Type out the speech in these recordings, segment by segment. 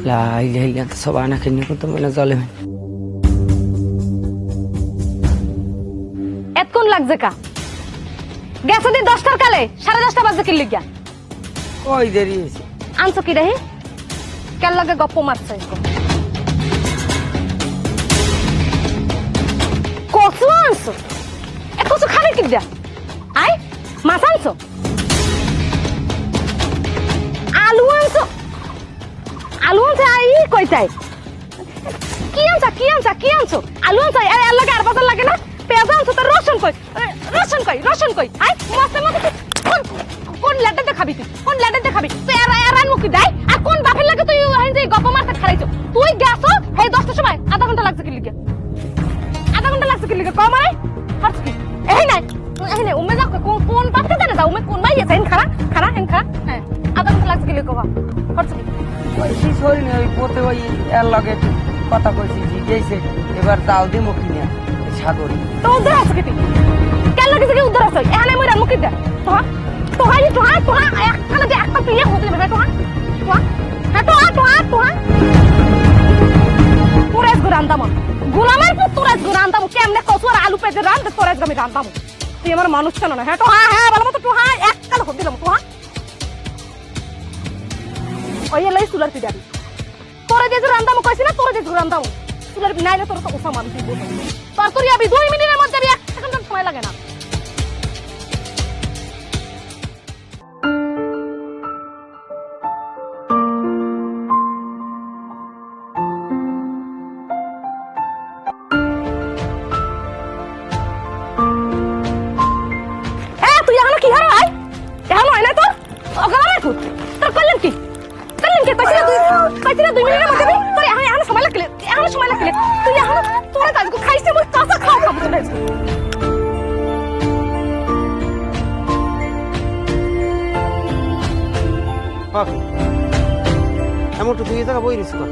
La ilaha illa anta subhanaka inni kuntu minaz zalimin. এতক্ষণ লাগছে কা গেছো দি 10টার কালে 10:30 বাজে কি লিগা কই দেরি হইছে আনছো কি রে কেন লাগে গপ্প মারছ কসু আনছো এ কসু খাবে কি দিয়া আই মাছ আনছো আলু আনছো আই কই চাই কি আনছো আলু আনছো এর লাগে আর বাজার লাগে না পেঁয়াজ আনছো তো রসুন কই আই মাছে মধ্যে কোন লেটাতে খাবি তুই কোন লেটাতে খাবি তুই এরান মুখি দেয় আর কোন বাপের লাগে তুই যে গপ্প মারতে খাইছো তুই গেছো হে 10টার সময় আধা ঘন্টা লাগছে কি লিগে কম আই হাত কি এই নাই উমে যাও কোন বাপকে জানে যাও উমে কোন ভাই আছে খারা হ্যাঁ আধা ঘন্টা লাগছে কি লিগে কবা হাত কি ওই সরি না ওই পথে ওই এর লগে কথা কইছি জিগেইছে এবার দাও দি মুখি নিয়া সাগর তো উদ্ধার আছে কি কেন লাগে যে উদ্ধার আছে এখানে মই মুখি দে তো একখানে যে একটা পিলে হতে যাবে তো তোরাজ গুরান্দাম গোলামের পুত তোরাজ গুরান্দাম কেমনে কসুর আলু পেজে রান্দে তোরাজ আমি রান্দাম তুই আমার মানুষ কেন না হ্যাঁ তো হ্যাঁ ভালো মতো তো হ্যাঁ এককাল হতে দিলাম তো ওই লাই সুলার কি যাবি তোরা যে রান্দাম কইছিস না তোরা যে রান্দাম সুলার নাইলে তোর তো ওসা মানুষ তোর তোর যাবি 2 মিনিটের মধ্যে 1 সেকেন্ড সময় লাগে না এমন তো তুই জায়গা বই রিস কর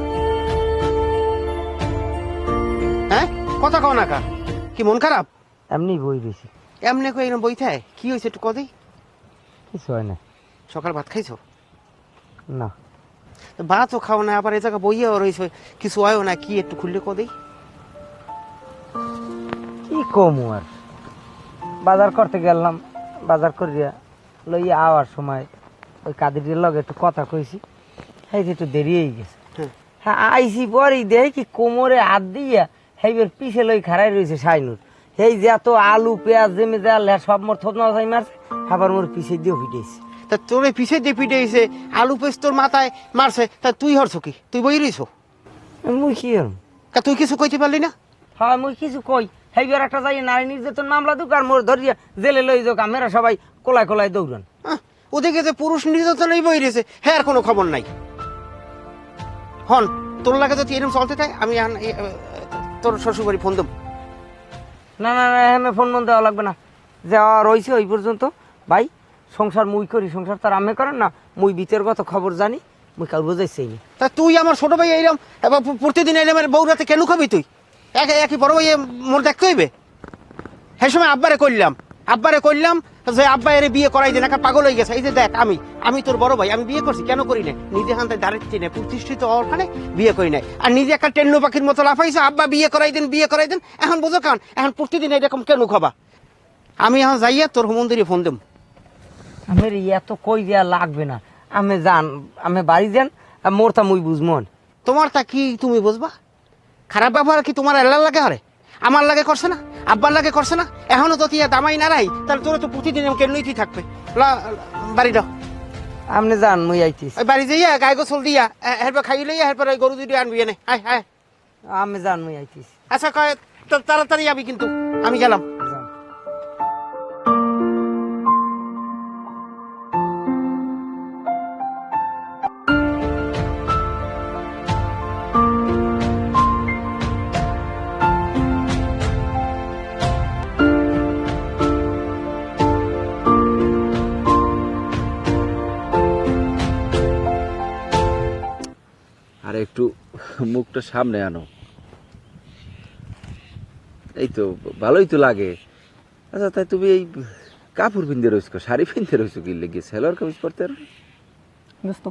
হ্যাঁ কথা কও না কা কি মন খারাপ এমনি বই দিছি এমনি কই এরকম বই থাকে কি হয়েছে একটু কদি কিছু হয় না সকাল ভাত খাইছো না ভাতও খাও না আবার এই জায়গা বইয়াও রয়েছে কিছু হয় না কি একটু খুললে কদি কি কমু আর বাজার করতে গেলাম বাজার করিয়া লইয়া আওয়ার সময় ওই কাদিরের লগে একটু কথা কইছি হ্যাঁ একটু দেরি হয়ে গেছে হ্যাঁ আইসি পরেই দেখি কি কোমরে হাত দিয়া হেইবার পিছে লই খাড়াই রয়েছে সাইনুর এই যে এত আলু পেঁয়াজ জমে দেয়াল সব মোর থত নজাই মারছে আবার মোর পিছে দিয়ে ফিটেছে তা তোরে পিছে দিয়ে পিটেছে আলু পেস্ট তোর মাথায় মারছে তা তুই হরছ কি তুই বই রইছ মুই কি হম তা তুই কিছু কইতে পারলি না হ্যাঁ মুই কিছু কই হেইবার একটা যাই নারী নির্যাতন মামলা দুক আর মোর ধরিয়া জেলে লই যাক আমরা সবাই কোলায় কোলায় দৌড়ান ওদিকে যে পুরুষ নির্যাতনই বই রয়েছে হ্যাঁ আর কোনো খবর নাই হন তোর লাগে যদি এরকম চলতে থাকে আমি তোর শ্বশুরবাড়ি ফোন দেব না না না হ্যাঁ ফোন মন দেওয়া লাগবে না যাওয়া রয়েছে ওই পর্যন্ত ভাই সংসার মুই করি সংসার তার আমি করেন না মুই বিতর্গত খবর জানি মুই কাউ বোঝাইছি তা তুই আমার ছোট ভাই এইরকম প্রতিদিন এলাম বউ রাতে কেন খাবি তুই একই বড় ভাই মোর দেখতে হইবে সেই সময় আব্বারে করলাম যে আব্বা এর বিয়ে করাই দেন একটা পাগল হয়ে গেছে এই যে দেখ আমি তোর বড় ভাই আমি বিয়ে করছি কেন করি না নিজে হান্তায় দাঁড়াচ্ছি না প্রতিষ্ঠিত ওখানে বিয়ে করি নাই আর নিজে একটা টেন্নু পাখির মতো লাফাইছো আব্বা বিয়ে করাই দেন এখন বোঝো কারণ এখন প্রতিদিন এরকম কেন খাবা আমি এখন যাইয়া তোর মন্দিরে ফোন দেব আমার এত কই দেওয়া লাগবে না আমি বাড়ি যান মোর তা মুই বুঝমন তোমার তা কি তুমি বুঝবা খারাপ ব্যবহার কি তোমার এল্লার লাগে হারে আমার লাগে করছে না আব্বার লাগে করছে না এখনো তো তুই দামাই না রাই তাহলে তোরা তো প্রতিদিন কেনই থাকবে বাড়ি দাও আপনি যান মুই আইতিস বাড়ি যাইয়া গায়ে গোসল দিয়া এরপর খাই লইয়া এরপর ওই গরু দুটি আনবি এনে হায় আমি যান মুই আইতিস আচ্ছা কয় তাড়াতাড়ি যাবি কিন্তু আমি গেলাম আর একটু মুখটা সামনে আনো এই তো ভালোই তো লাগে আচ্ছা তাই তুমি এই কাপড় পিনতে রয়েছো শাড়ি পিনতে রয়েছো কি লেগে সেলোয়ার কামিজ পরতে আর দোস্ত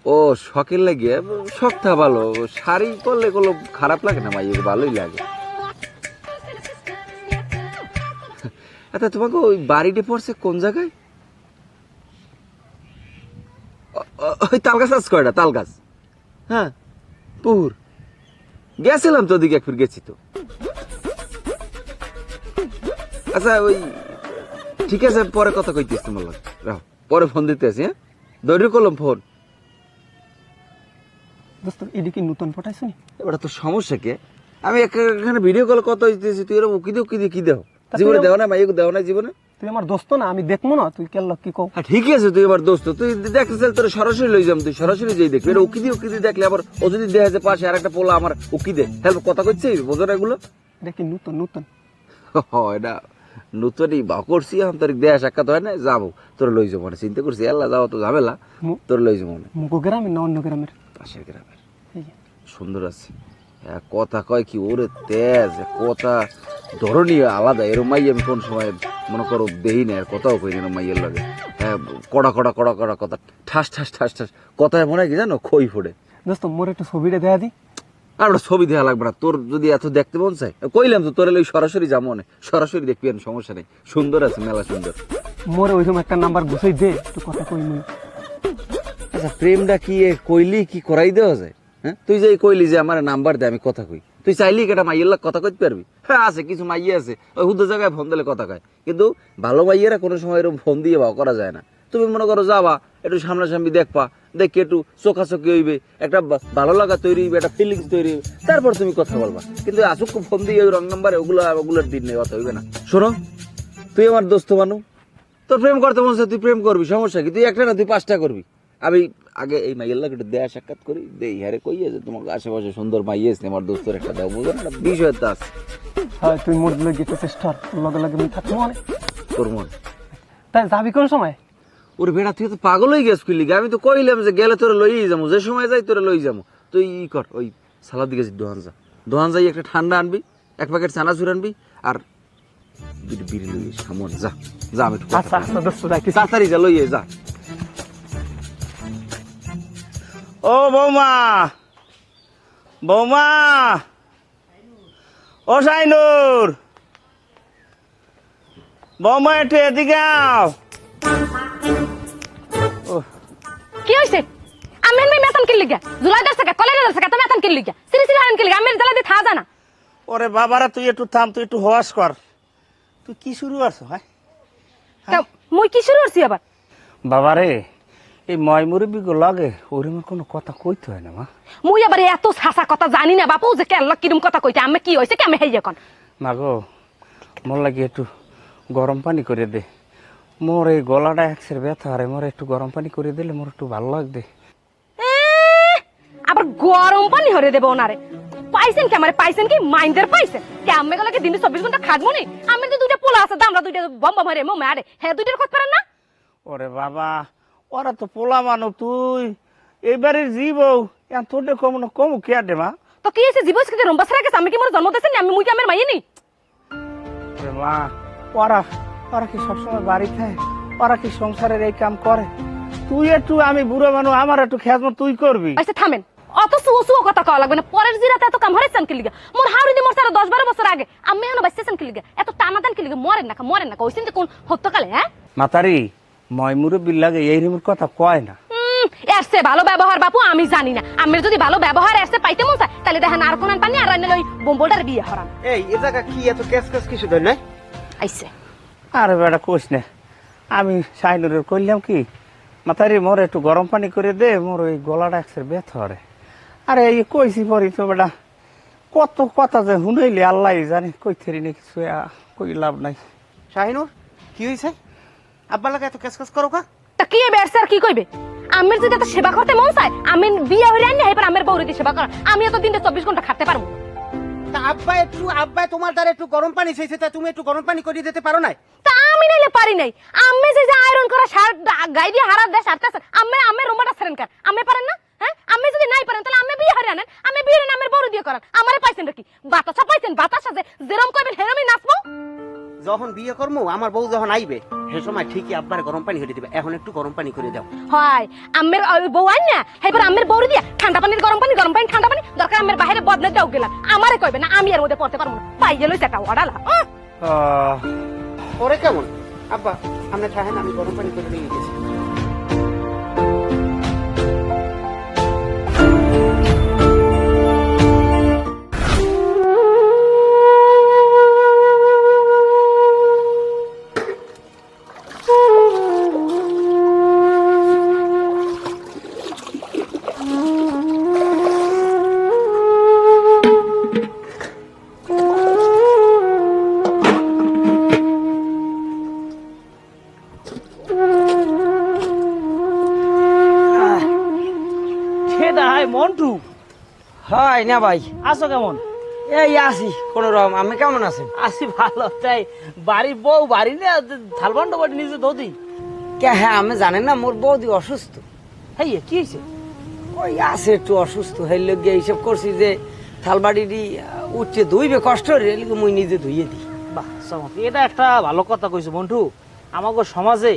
ও শখের লাগিয়ে, শখটা ভালো, শাড়ি পরলে কোনো খারাপ লাগে না মাইয়ের, ভালোই লাগে। আচ্ছা তোমাকে ওই বাড়িটি পড়ছে কোন জায়গায়? ওই তাল গাছ আছে কয়টা? তাল গাছ, হ্যাঁ পুর গেছিলাম তো ওদিকে, একবার গেছি তো। আচ্ছা ওই ঠিক আছে, পরে কথা কইতেছ তোমার লাগে, রাও পরে ফোন দিতে আছি। হ্যাঁ দৈর্য করলাম ফোন। দোস্ত এদিকে নতুন পটাইছো নি? এবার তো সমস্যা কে, আমি এখানে ভিডিও কল কথা হইতেছি, তুই এরকম উকি দিয়ে কি দেহ? জীবনে দেও না মাইকে, দেও না জীবনে। তুই আমার দোস্ত না, আমি দেখবো না তুই কেন কি কও? হ্যাঁ ঠিক আছে, তুই আমার দোস্ত, তুই দেখতে চাই তোর সরাসরি লই যাম, তুই সরাসরি যেই দেখবি। এটা উকি দিয়ে দেখলে আবার ও যদি দেখা যায় পাশে আর একটা পোলা আমার উকি দে, হেল্প কথা কইছে, বোঝো না এগুলো? দেখি নতুন নতুন এটা নতুনই বা করছি, এখন তোর দেয়া সাক্ষাৎ হয় না, যাবো তোর লই যাবো মানে চিন্তা করছি, আল্লাহ যাও তো ঝামেলা, তোর লই যাবো না। মুগো গ্রামের না অন্য গ্রামের? পাশের গ্রামের, সুন্দর আছে। কথা কয় কি ওরে তেজ, কথা ধরনী আলাদা। এরম মাই আমি কোন সময় মনে করো দেই না, আর কথাও কই না মাইয়ের লাগে। হ্যাঁ কড়া কড়া কড়া কড়া কথা, ঠাস ঠাস ঠাস ঠাস কথায় মনে হয় কি জানো, খই ফোড়ে। দোস্ত মোর একটু ছবিটা দেখা দি। আর ওটা ছবি দেওয়া লাগবে না, তোর যদি এত দেখতে মন চাই কইলাম তো তোর ওই সরাসরি যাবো না, সরাসরি দেখবি, আর সমস্যা নেই, সুন্দর আছে মেলা সুন্দর। মোর ওইরকম একটা নাম্বার গুছাই দে, একটু কথা কই মুই। আচ্ছা প্রেমটা কি কইলি কি করাই দেওয়া যায়? হ্যাঁ তুই যে কইলি যে আমার নাম্বার দে আমি কথা কই, তুই চাইলি কেটা মাইয়ের লাগ কথা কইতে পারবি? হ্যাঁ আছে কিছু মাইয়ে আছে ওই হুদ্দ জায়গায় ফোন দিলে কথা কয়, কিন্তু ভালো মাইয়েরা কোনো সময় এরকম ফোন দিয়ে বা করা যায় না। তুমি মনে করো যাবা একটু সামনাসামনি দেখবা, দেখে একটু চোখাচোখি হইবে, একটা ভালো লাগা তৈরি হইবে, একটা ফিলিংস তৈরি হইবে, তারপর তুমি কথা বলবা। কিন্তু আসুক ফোন দিয়ে ওই রং নাম্বারে ওগুলোর দিন নেই, কথা হইবে না। শোনো তুই আমার দোস্ত মানু, তোর প্রেম করতে মন চায় তুই প্রেম করবি, সমস্যা কি? তুই একটা না তুই 5টা করবি। আমি আগে এই মাইয়ের লাগে একটু দেয়া সাক্ষাৎ করি, দেই হারে কই আছে তোমাকে আশেপাশে সুন্দর মাইয়ে আছে আমার দোস্তের একটা দাও, বুঝো না বিষয় তো আছে। হ্যাঁ তুই মোর লগে যেতে চেষ্টা কর, লগে লগে আমি থাকবো মানে তোর মন তাই যাবি কোন সময়? ওর বেড়া তুই তো পাগল হয়ে গেছ কুইলি, আমি তো কইলাম যে গেলে তোরা লইই যাবো, যে সময় যাই তোরা লই যাবো। তুই ই কর, ওই সালাদ দিকে দোহান যাই একটা ঠান্ডা আনবি, 1 প্যাকেট চানাচুর আনবি, আর দুটো বিড়ি লই সামন যা যা, আমি একটু আচ্ছা আচ্ছা দোস্ত যাইতেছি। তাড়াতাড়ি যা লইয়ে যা। ও বৌমা, বৌমা, ও সাইনুর, বৌমা একটু এদিকে আও। কি হইছে? আমের মে মেতন কি লিগা? জুলাই দশ টাকা কলেজ দশ টাকা তো মেতন কি লিগা? সিরি সিরি হারান কি লিগা? আমের জ্বালা দিয়ে থা জানা। ওরে বাবারা তুই একটু থাম, তুই একটু হওয়াস কর। তুই কি শুরু করছো? হ্যাঁ মুই কি শুরু করছি আবার? বাবারে এই ময় মুরব্বী গো লাগে ওরকম কোনো কথা কইতে হয় না মা। মুই আবার এত ছাসা কথা জানি না বাপু, যে কেন কিরম কথা কইতে আমি কি হইছে কেমন হেই এখন। মা গো মোর লাগে একটু গরম পানি করে দে, মোর এই গলাটা একসের ব্যথা, আরে মোর একটু গরম পানি করে দিলে মোর একটু ভালো লাগবে। আবার গরম পানি হরে দেব ওনারে? পাইছেন কি আমারে? পাইছেন কি মাইন্ডার পাইছেন? কে আমি গলাকে দিনে 24 ঘন্টা খাটবো নি? আমি তো দুইটা পোলা আছে, দামরা দুইটা বম্বা মারে মো মারে, হ্যাঁ দুইটার কথা পারেন না? ওরে বাবা ওরা তো পোলা মানো, তুই এইবারে জীব এখন তোর কম না কম কে দে মা। তো কি হইছে? জীবস কি রম্বা সারা গেছে? আমি কি মোর জন্ম দিছেন? আমি মুই কি আমের মাইয়ে নি? ওরে মা ওরা ওরা কি সবসময় বাড়ি খায়? ওরা কি সংসারের এই কাম করে? তুই একটু, আমি বুড়ো মানুষ, আমার একটু খেয়াল তুই করবি। আচ্ছা থামেন, অত সুও কথা কওয়া লাগবে না। পরের জিরাতে এত কাম হরেছেন কি লিগা? মোর হাউরি দি মোর সারা 10-12 বছর আগে আমি এখনো বাঁচতেছেন কি লিগা? এত টানাদান কি লিগা? মরেন না কইছেন যে কোন হত্যকালে? হ্যাঁ মাতারি ময় মুরব্বীর লাগে এই রিমুর কথা কয় না। এরছে ভালো ব্যবহার বাপু আমি জানি না। আমের যদি ভালো ব্যবহার এরছে পাইতে মন চায় তাহলে দেখেন আর কোন পানি আর রান্না ওই বোম্বলটার বিয়ে হরান। এই এ জায়গা কি এত ক্যাস ক্যাস কিছু দেয় না? আইছে আরে বেটা কোস না, আমি সাইনুরের কইলাম কি মাতারি মোর একটু গরম পানি করে দে, মোর ওই গলাটা একসের ব্যথা হরে। আরে এই কইছি পরি তো বেটা কত কথা যে শুনাইলে আল্লাহ জানে, কই থেরি না কিছু কই লাভ নাই। শাহিনুর কি হইছে? আব্বা লাগে এত ক্যাস ক্যাস করো কা? তা কি এরছে আর কি কইবে? আমের যদি এত সেবা করতে মন চায় আমি বিয়ে হইরে আনি হেবার আমের বউরে দিয়ে সেবা করা। আমি এত দিনে 24 ঘন্টা খাটতে পারবো না। তা আব্বা তোমার দ্বারা একটু গরম পানি চাইছে, তা তুমি একটু গরম পানি করে দিতে পারো না? তা আমি নাইলে পারি নাই। আমি যে আয়রন করা শার্ট গাই দিয়ে হারা দেয় শার্ট আছে আমি রুমাটা ছাড়েন কার? আমি পারেন না? হ্যাঁ আমি যদি নাই পারেন তাহলে আমি বিয়ে হইরে আনেন, আমি বিয়ে হইরে আমের বউরে দিয়ে করান। আমারে পাইছেন নাকি? বাতাসা পাইছেন? বাতাসা যে যেরকম কইবেন হেরমই নাচবো। যখন বিয়ে করবো আমার বউ যখন আইবে সে সময় ঠিকই আব্বার গরম পানি করে দিবে, এখন একটু গরম পানি করে দাও। হয় আমের বউ আন না, এবার আমের বউ দিয়া ঠান্ডা পানির গরম পানি ঠান্ডা পানি দরকার আমের বাইরে বদলে দাও গেলাম, আমারে কইবে না, আমি এর মধ্যে পড়তে পারবো না, পাইয়ে লইছে একটা ওড়ালা। পরে কেমন আব্বা আপনি খাহেন, আমি গরম পানি করে দিয়ে গেছি। সেটা হাই মন্টু, হয় না ভাই, আছো কেমন? এই আছি কোন রকম। আমি কেমন আছেন? আছি ভালো। তাই বাড়ির বউ বাড়ি না থালবান্ড বাড়ি নিজে ধোদি? কে হ্যাঁ, আমি জানেন না মোর বৌদি অসুস্থ। হ্যাঁ কি হয়েছে? ওই আছে একটু অসুস্থ হইল গিয়ে হিসেব করছি যে থালবাড়িটি উঠছে ধুইবে কষ্ট রেল মুই নিজে ধুইয়ে দিই। বাহ চমৎকার, এটা একটা ভালো কথা কইছো মন্টু। আমাকে সমাজে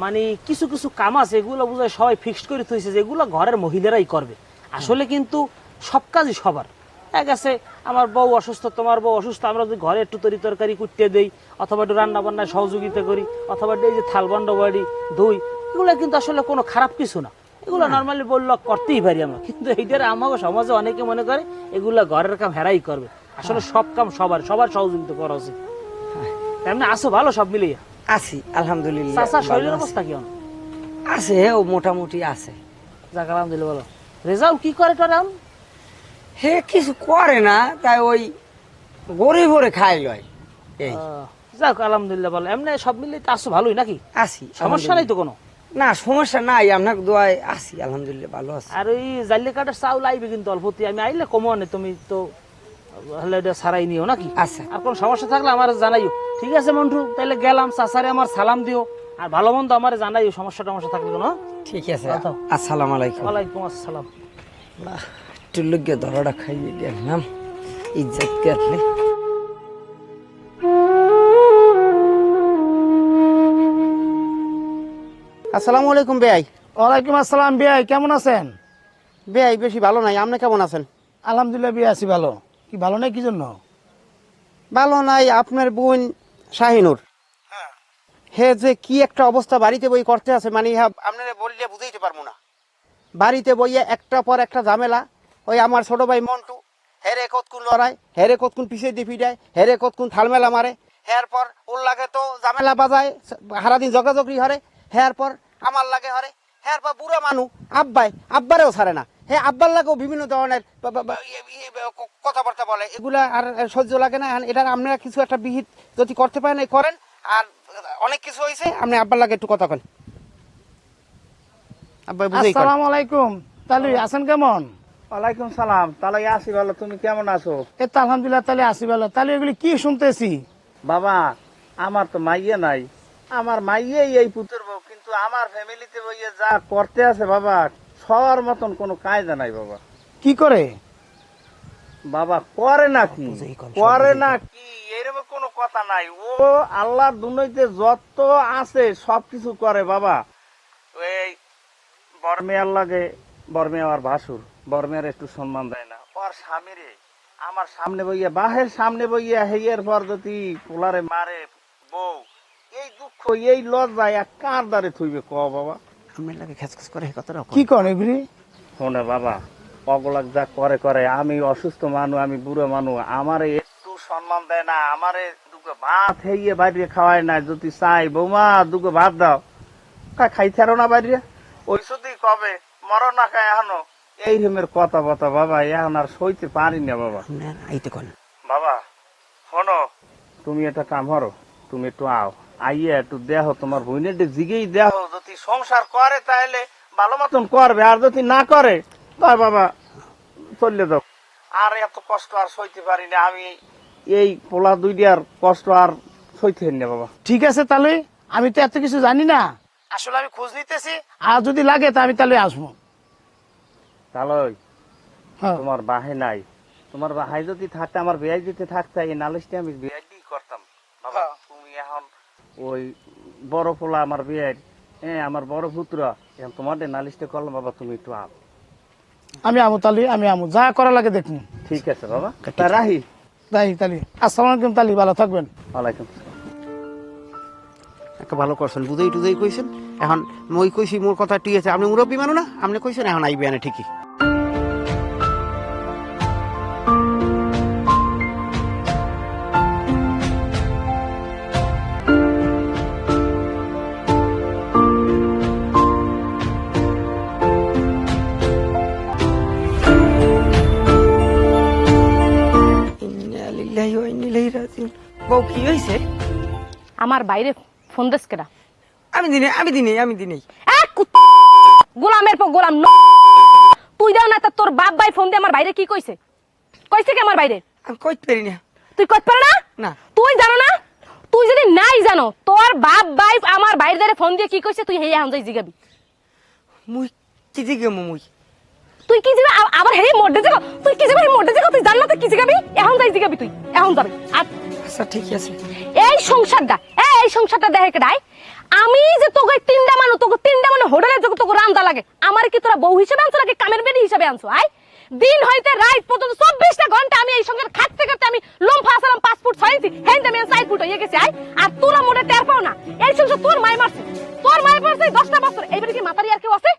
মানে কিছু কিছু কাম আছে এগুলো বুঝায় সবাই ফিক্সড করে থইছে যে এগুলো ঘরের মহিলারাই করবে। আসলে কিন্তু সব কাজই সবার। এক আছে আমার বউ অসুস্থ, তোমার বউ অসুস্থ, আমরা যদি ঘরে একটু তরি তরকারি কুটতে দেই অথবা একটু রান্না বান্নায় সহযোগিতা করি অথবা এই যে থালবান্ড বাড়ি ধুই, এগুলো কিন্তু আসলে কোনো খারাপ কিছু না, এগুলো নর্মালি বললো করতেই পারি আমরা। কিন্তু এইটার আমাকে সমাজে অনেকে মনে করে এগুলা ঘরের কাম হেরাই করবে। আসলে সব কাম সবার সবার সহযোগিতা করা উচিত। এমনি আসো ভালো সব মিলিয়ে? আছি আলহামদুলিল্লাহ। চাচা ভালো শরীরের আছি। অবস্থা কেমন? আছে ও মোটামুটি আছে। যাক আলহামদুলিল্লাহ বলো। রেজাল্ট কি করে তোর এখন? হে কিছু করে না, তাই ওই গড়ে ভরে খাই লয় এই। যাক আলহামদুলিল্লাহ বলো। এমনি সব মিলিয়ে তো আসো ভালোই নাকি? আছি সমস্যা নাই তো কোনো? না সমস্যা নাই, আপনার দোয়ায় আছি আলহামদুলিল্লাহ ভালো আছি। আর ওই জাল্লি কাঠের চাউল আইবে কিন্তু অল্পতি, আমি আইলে কমো আনে, তুমি তো হলে এটা সারাই নিও নাকি? আচ্ছা আর কোনো সমস্যা থাকলে আমার জানাইও। ঠিক আছে মন্টু, তাহলে গেলাম, চাচারে আমার সালাম দিও আর ভালো মন্দ আমার জানাইও, সমস্যা টমস্যা থাকলে কোনো। ঠিক আছে, আচ্ছা। আসসালামু আলাইকুম। ওয়ালাইকুম আসসালাম। একটু লোক ধরাটা খাইয়ে গেলাম ইজ্জত করলে। আসসালামু আলাইকুম বেয়াই। ওয়ালাইকুম আসসালাম। বিয়াই কেমন আছেন? বেয়াই বেশি ভালো নাই, আপনি কেমন আছেন? আলহামদুলিল্লাহ বিয়ে আছি ভালো। কি ভালো নাই কি জন্য? ভালো নাই, আপনার বোন শাহিনুর হে যে কি একটা অবস্থা বাড়িতে বই করতে আছে, মানে আপনারা বললে বুঝাইতে পারবো না। বাড়িতে বইয়ে একটা পর একটা ঝামেলা। ওই আমার ছোট ভাই মন্টু হেরে কতক্ষণ লড়াই, হেরে কতক্ষণ পিছিয়ে দিয়ে ফিরায়, হেরে কতক্ষণ থালমেলা মারে, হের পর ওর লাগে তো ঝামেলা বাজায়, সারাদিন জগাজগি হরে, হের পর আমার লাগে হরে, হের পর বুড়া মানু আব্বারেও ছাড়ে না, হ্যাঁ আব্বার লাগেও বিভিন্ন ধরনের কথাবার্তা বলে, এগুলা আর সহ্য লাগে না। এটা আপনারা কিছু একটা বিহিত যদি করতে পারেন এই করেন। আর অনেক কিছু হয়েছে, আপনি আব্বার লাগে একটু কথা কেন আব্বা বুঝেই করেন। আসসালামু আলাইকুম। তাহলে আছেন কেমন? ওয়ালাইকুম সালাম। তাহলে আসি ভালো, তুমি কেমন আছো? এই তো আলহামদুলিল্লাহ তাহলে আসি ভালো। তাহলে এগুলি কি শুনতেছি? বাবা আমার তো মাইয়ে নাই, আমার মাইয়েই এই পুতুর বউ, কিন্তু আমার ফ্যামিলিতে বইয়ে যা করতে আছে বাবা সবার মতন কোনো কায়দা নাই বাবা। কি করে? বাবা করে না কি করে না কি এরকম কোনো কথা নাই। ও আল্লাহর দুনিয়াতে যত আছে সবকিছু করে বাবা। এই বর্মেয়ার লাগে, বর্মেয়া আর ভাসুর, বর্মেয়ার একটু সম্মান দেয় না। ওর স্বামীরে আমার সামনে বইয়া, বাহের সামনে বইয়া হেয়ের পর যদি পোলারে মারে বউ, এই দুঃখ এই লজ্জায় আর কার দ্বারে থইবে ক বাবা? আপনার লাগে খেসখেস করে এই কথাটা কি করেন এগুলি? শোনে বাবা, অগলাক যা করে করে, আমি অসুস্থ মানুষ, আমি বুড়ো মানুষ, আমারে একটু সম্মান দেয় না, আমারে দুটো ভাত হেইয়ে বাইরে খাওয়ায় না। যদি চাই বৌমা দুটো ভাত দাও, খাইতে আরো না বাইরে, ওই শুধু কবে মরো না খায় এখনো, এই রকমের কথা বতা বাবা, এখন আর সইতে পারি না বাবা। আইতে কোন বাবা শোনো, তুমি একটা কাম করো, তুমি একটু আও, আইয়ে একটু দেহ তোমার বোনের জিগেই দেহ, যদি সংসার করে তাহলে ভালো মতন করবে, আর যদি না করে তাই বাবা চললে দাও। আর এত কষ্ট আর সইতে পারি না আমি, এই পোলা দুইটার কষ্ট আর সইতে পারি না বাবা। ঠিক আছে তাহলে, আমি তো এত কিছু জানি না, আসলে আমি খোঁজ নিতেছি, আর যদি লাগে তা আমি তাহলে আসবো। তাহলে হ্যাঁ। তোমার বাহে নাই, তোমার বাহাই যদি থাকতে, আমার বিয়াই দিতে থাকতে, এই নালিশটা আমি বিয়াই করতাম বাবা। ওই বড় পোলা আমার বিয়ের, হ্যাঁ আমার বড় পুত্র, এখন তোমাদের নালিশটা করলাম বাবা, তুমি একটু আপ। আমি আমু তালি, আমি আমু, যা করা লাগে দেখুন। ঠিক আছে বাবা, তা রাহি। তাই তালি, আসসালামু আলাইকুম তালি, ভালো থাকবেন। ওয়ালাইকুম আসসালাম। একটা ভালো করছেন, বুঝেই টুঝেই কইছেন। এখন মই কইছি মোর কথা ঠিক আছে, আপনি মুরব্বী মানো না, আপনি কইছেন এখন আইবে না ঠিকই। বউ কি হয়েছে? আমার বাইরে ফোন দেস কেডা? আমি দিনে গোলামের পর গোলাম তুই দাও না, তা তোর বাপ ভাই ফোন দিয়ে আমার বাইরে কি কইছে? কইছে কি আমার বাইরে? আমি কইতে পারি না। তুই কইতে পারো না? না। তুই জানো না? তুই যদি নাই জানো, তোর বাপ ভাই আমার বাইরে দাঁড়ে ফোন দিয়ে কি কইছে তুই হেই এখন যাই জিগাবি। মুই কি জিগে মুই? তুই কি জিগা আবার হেই মোড়ে যাও, তুই কি জিগা মোড়ে যাও, তুই জান না তুই কি জিগাবি? এখন যাই জিগাবি, তুই এখন যাবি। আর আচ্ছা ঠিক আছে। এই সংসারটা দেখে কেডাই? আমি যে তোকে তিনটা মানুষ হোটেলে তোকে রান্দা লাগে, আমার কি তোরা বউ হিসেবে আনছো নাকি কামের বেদি হিসেবে আনছো? আই দিন হইতে রাত পর্যন্ত 24টা ঘন্টা আমি এই সংসার খাটতে খাটতে আমি লম্ফা আসলাম 5 ফুট 6 ইঞ্চি, হেন আমি 4 ফুট হয়ে গেছি। আই আর তোরা মোটে টের পাও না, এই সংসার তোর মাই মারছে, তোর মাই মারছে 10টা বছর। এইবারে কি মাতারি আর কেউ আছে?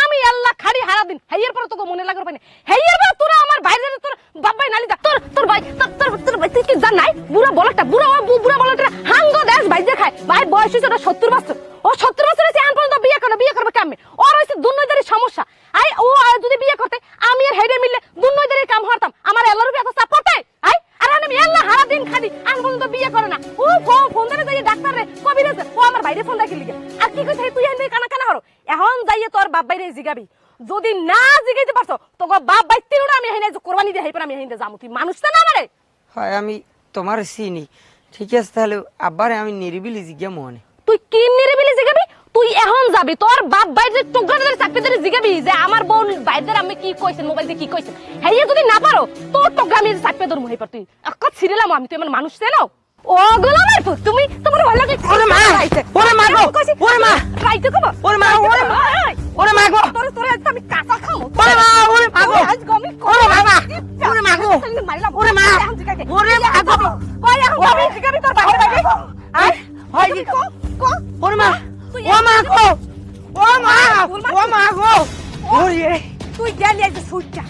আমি আল্লাহ খাড়ি হারা দিন হেইয়ের পরে তোকে মনে লাগার পাইনি, হেইয়ের পরে তোরা আমার বাইরে তোর বাপ ভাই নালি দা তোর ভাই তোর ভাই তুই কি জান নাই? বুড়া বলটা বুড়া বলটা হাঙ্গ দেশ ভাই যে খায়, ভাই বয়স হইছে 70 বছর, ও 70 বছর হইছে এখন পর্যন্ত বিয়ে করবে কেমনে? ওর হইছে দুনইদারি সমস্যা। আই ও যদি বিয়ে করতে আমি আর হেডে মিললে দুনইদারি কাম হরতাম, আমার আল্লাহর উপরে এত চাপ পড়তে। আই আর আমি আল্লাহ হারা দিন খালি এখন পর্যন্ত বিয়ে করে না। ও ফোন ধরে যাই ডাক্তার রে কবিরাজ, ও আমার বাইরে ফোন রাখি লিগে। আর কি কইছে তুই এনে কানা হরো? এখন যাইয়ে তোর বাপ বাইরে জিগাবি, যদি না জিগাইতে পারছো তোকে বাপ ভাই তিনটা আমি হেনে কোরবানি দিয়ে হেইপর আমি হেনে যামু। তুই মানুষ তো না আমারে? হয় আমি তোমার চিনি, ঠিক আছে তাহলে আব্বারে আমি নিরিবিলি জিজ্ঞা মনে। তুই কি নিরিবিলি জিগাবি? তুই এখন যাবি তোর বাপ বাইরে টুকরা ধরে চাকরি ধরে জিগাবি যে আমার বোন বাইরে আমি কি কইছেন, মোবাইল দিয়ে কি কইছেন। হেইয়ে যদি না পারো তোর টুকরা আমি চাকরি ধরমু হেইপর। তুই এক ছিড়লাম আমি, তুই আমার মানুষ চেনো? ও গোলামের পুত, তুমি তোমার ভালো লাগে। ওরে মা, ওরে মা গো, ওরে মা, রাইতে কব, ওরে মা, ওরে মা গো, তোর আজ আমি কাঁচা খামু। ওরে মা গো, আজ গমি ওরে বাবা, ওরে মা গো, মারলাম, ওরে মা, এখন জিগাকে, ওরে মা গো, কই এখন গমি জিগাবি তোর বাইরে বাইরে। আই হয় কি কো ওরে মা, ও মা গো, ও মা গো, ওরে তুই গেলি একটু সুইটা,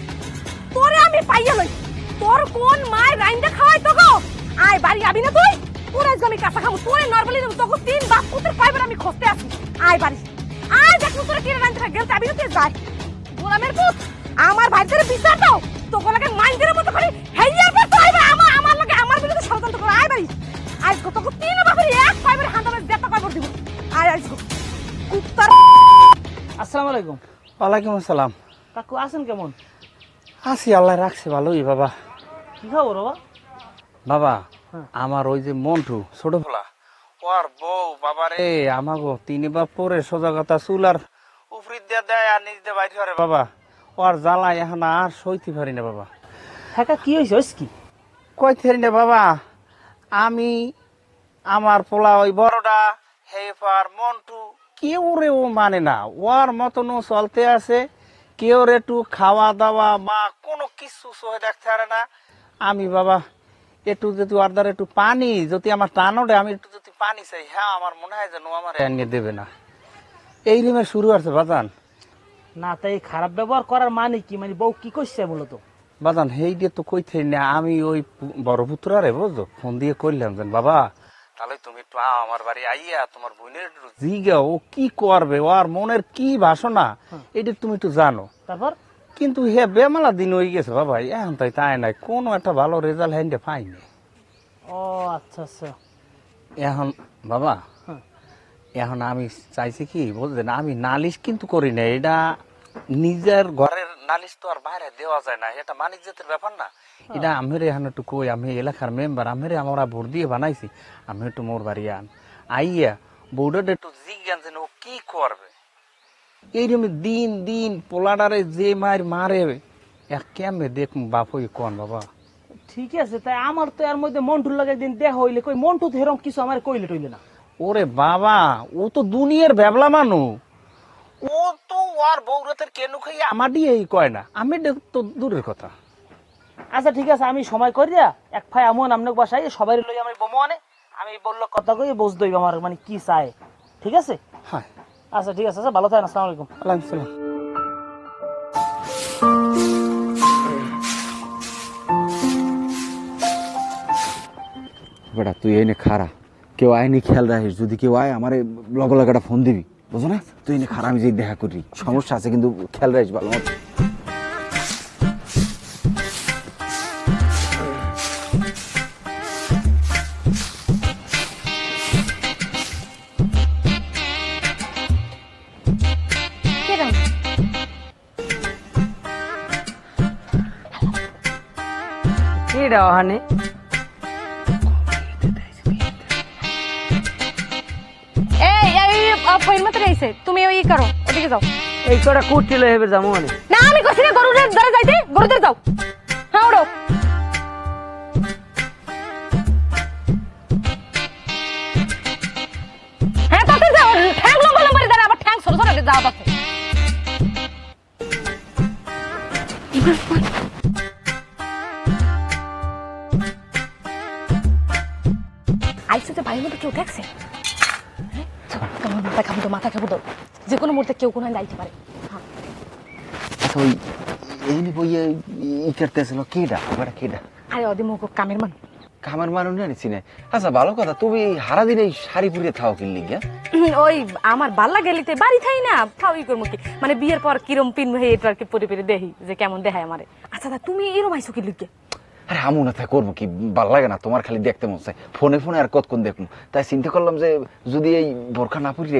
তোরে আমি পাইয়া লই। তোর কোন মায় রাইন্দা খাওয়াই তো গো? আয় বাড়ি আবি না তুই? তোর আজ আমি কাঁচা খামু, তোরে নরমালি তোকে 3 বাপ পুত্রের পাইবার আমি খসতে আসি। আয় বাড়ি আয়, দেখ তোরে কি রাইন্দা গেল আবি না তুই? যাই গোলামের পুত, আমার ভাইদের বিচার দাও, তোকে লাগে মাইন্ডের মতো করে হেইয়ার পর তো আইবা আমার লাগে আমার বিরুদ্ধে ষড়যন্ত্র করে। আয় বাড়ি আজ তোকে 3 বাপের এক পাইবার হান্দামে যেটা কইবর দিব। আয় আইস কুত্তার। আসসালামু আলাইকুম। ওয়ালাইকুম আসসালাম। কাকু আছেন কেমন? আছি, আল্লাহ রাখছে ভালোই বাবা। কি খবর বাবা? বাবা আমার ওই যে মন্টু ছোট ফেলা, ওর বউ বাবা রে আমাগো 3 বাপ পরে সোজা কথা চুলার উপরি দিয়ে দেয় আর নিজ দিয়ে বাইরে করে বাবা। ওর জ্বালায় এখন আর সইতে পারি না বাবা। হ্যাঁ কি হয়েছে? হয়েছে কি? কইতে পারি না বাবা। আমি আমার পোলা ওই বড়টা হেফার মন্টু কেউ রে ও মানে না, ওর মতনও চলতে আছে, কেউ রে একটু খাওয়া দাওয়া বা কোনো কিছু সহে দেখতে পারে না। আমি বাবা একটু যদি ওর দ্বারা একটু পানি যদি আমার টান ওঠে, আমি একটু যদি পানি চাই, হ্যাঁ আমার মনে হয় যেন আমার এনে দেবে না। এই রিমের শুরু আছে বাজান। না তাই খারাপ ব্যবহার করার মানে কি? মানে বউ কি করছে মূলত? বাজান হেই দিয়ে তো কইতে না, আমি ওই বড় পুত্রারে বুঝছো ফোন দিয়ে কইলাম যেন বাবা তাহলে তুমি একটু আমার বাড়ি আইয়া তোমার বোনের একটু জিগা ও কি করবে, ওর মনের কি বাসনা এটা তুমি একটু জানো। তারপর কিন্তু হে বেমালা দিন হয়ে গেছে বাবা, এখন তাই নাই কোনো একটা ভালো রেজাল্ট হ্যান্ডে পাইনি। ও আচ্ছা আচ্ছা। এখন বাবা এখন আমি চাইছি কি বুঝলেন, আমি নালিশ কিন্তু করি না, এটা নিজের ঘরের নালিশ তো আর বাইরে দেওয়া যায় না, এটা মানিজ্যতের ব্যাপার না। এটা আমের এখন একটু কই, আমি এলাকার মেম্বার, আমের আমরা ভোট দিয়ে বানাইছি, আমি একটু মোর বাড়ি আইয়া বউডার একটু জিজ্ঞান যেন ও কি করবে। এইরকম দিন দিন পোলাডারে যে মারে কেমনে দেখ বাপ হই কোন বাবা। ঠিক আছে, তাই আমার তো এর মধ্যে মন্টুর লাগে একদিন দেখা হইলে কই মন্টু তো এরকম কিছু আমার কইলে টইলে না। ওরে বাবা, ও তো দুনিয়ার ব্যাবলা মানুষ। ও তো আর বৌরাতের কেন খাইয়া আমার দিয়ে এই কয় না, আমি তো দূরের কথা। আচ্ছা ঠিক আছে, আমি সময় করিয়া এক ভাই আমন আমনে বাসায় সবাই লই আমি বোমো আনে, আমি বললো কথা কই বুঝ দইব আমার মানে কি চায়, ঠিক আছে? হ্যাঁ আচ্ছা ঠিক আছে, আচ্ছা ভালো থাকেন, আসসালামু আলাইকুম। আলাইকুম সালাম। বেটা তুই এনে খারা, কেউ আয়নি খেয়াল রাখিস, যদি কেউ আয় আমার লগে লগে একটা ফোন দিবি, বুঝো না? তুই এনে খারা, আমি যে দেখা করি, সমস্যা আছে কিন্তু খেয়াল রাখিস ভালো মতো। কিরম কি রে ওখানে? এই ফইল মত রইছে, তুমি ওই করো, ওদিকে যাও। এই কটা কুটি লই হেবে যাবো মানে। না আমি কইছি না গরুদের ধরে যাইতে, গরুদের যাও। হ্যাঁ ওড়ো। হ্যাঁ তাতে যাও, ঠ্যাং লম্বা লম্বা দাঁড়া, আবার ঠ্যাং ছোট ছোট যাও তাতে। আইসে যে বাড়ির মধ্যে কেউ দেখছে? তোমার মাথা খাবো তো, মাথা খাবো তো, যে কোনো মুহূর্তে কেউ কোনো যাইতে পারে। হ্যাঁ আচ্ছা ওই এনে বইয়ে ই করতেছিল কেডা, বেটা কেডা? আরে অদি মুখ কামের মান। কামের মানুষ না নিছি না। আচ্ছা ভালো কথা, তুমি সারা দিন এই শাড়ি পরিয়ে থাও কিনলি গিয়া? ওই আমার বাল্লা গেলিতে বাড়ি থাই না, থাউই করবো কি, মানে বিয়ের পর কিরম পিনবো এটা আর কি পরে পরে দেখি যে কেমন দেখায় আমারে। আচ্ছা তা তুমি এরম আইসো কি লিখে? আরে আমু না, তাই করবো কি, ভাল লাগে না তোমার খালি দেখতে মন চাই, ফোনে ফোনে আর কতক্ষণ দেখবো, তাই চিন্তা করলাম যে যদি এই বোরখা না পরি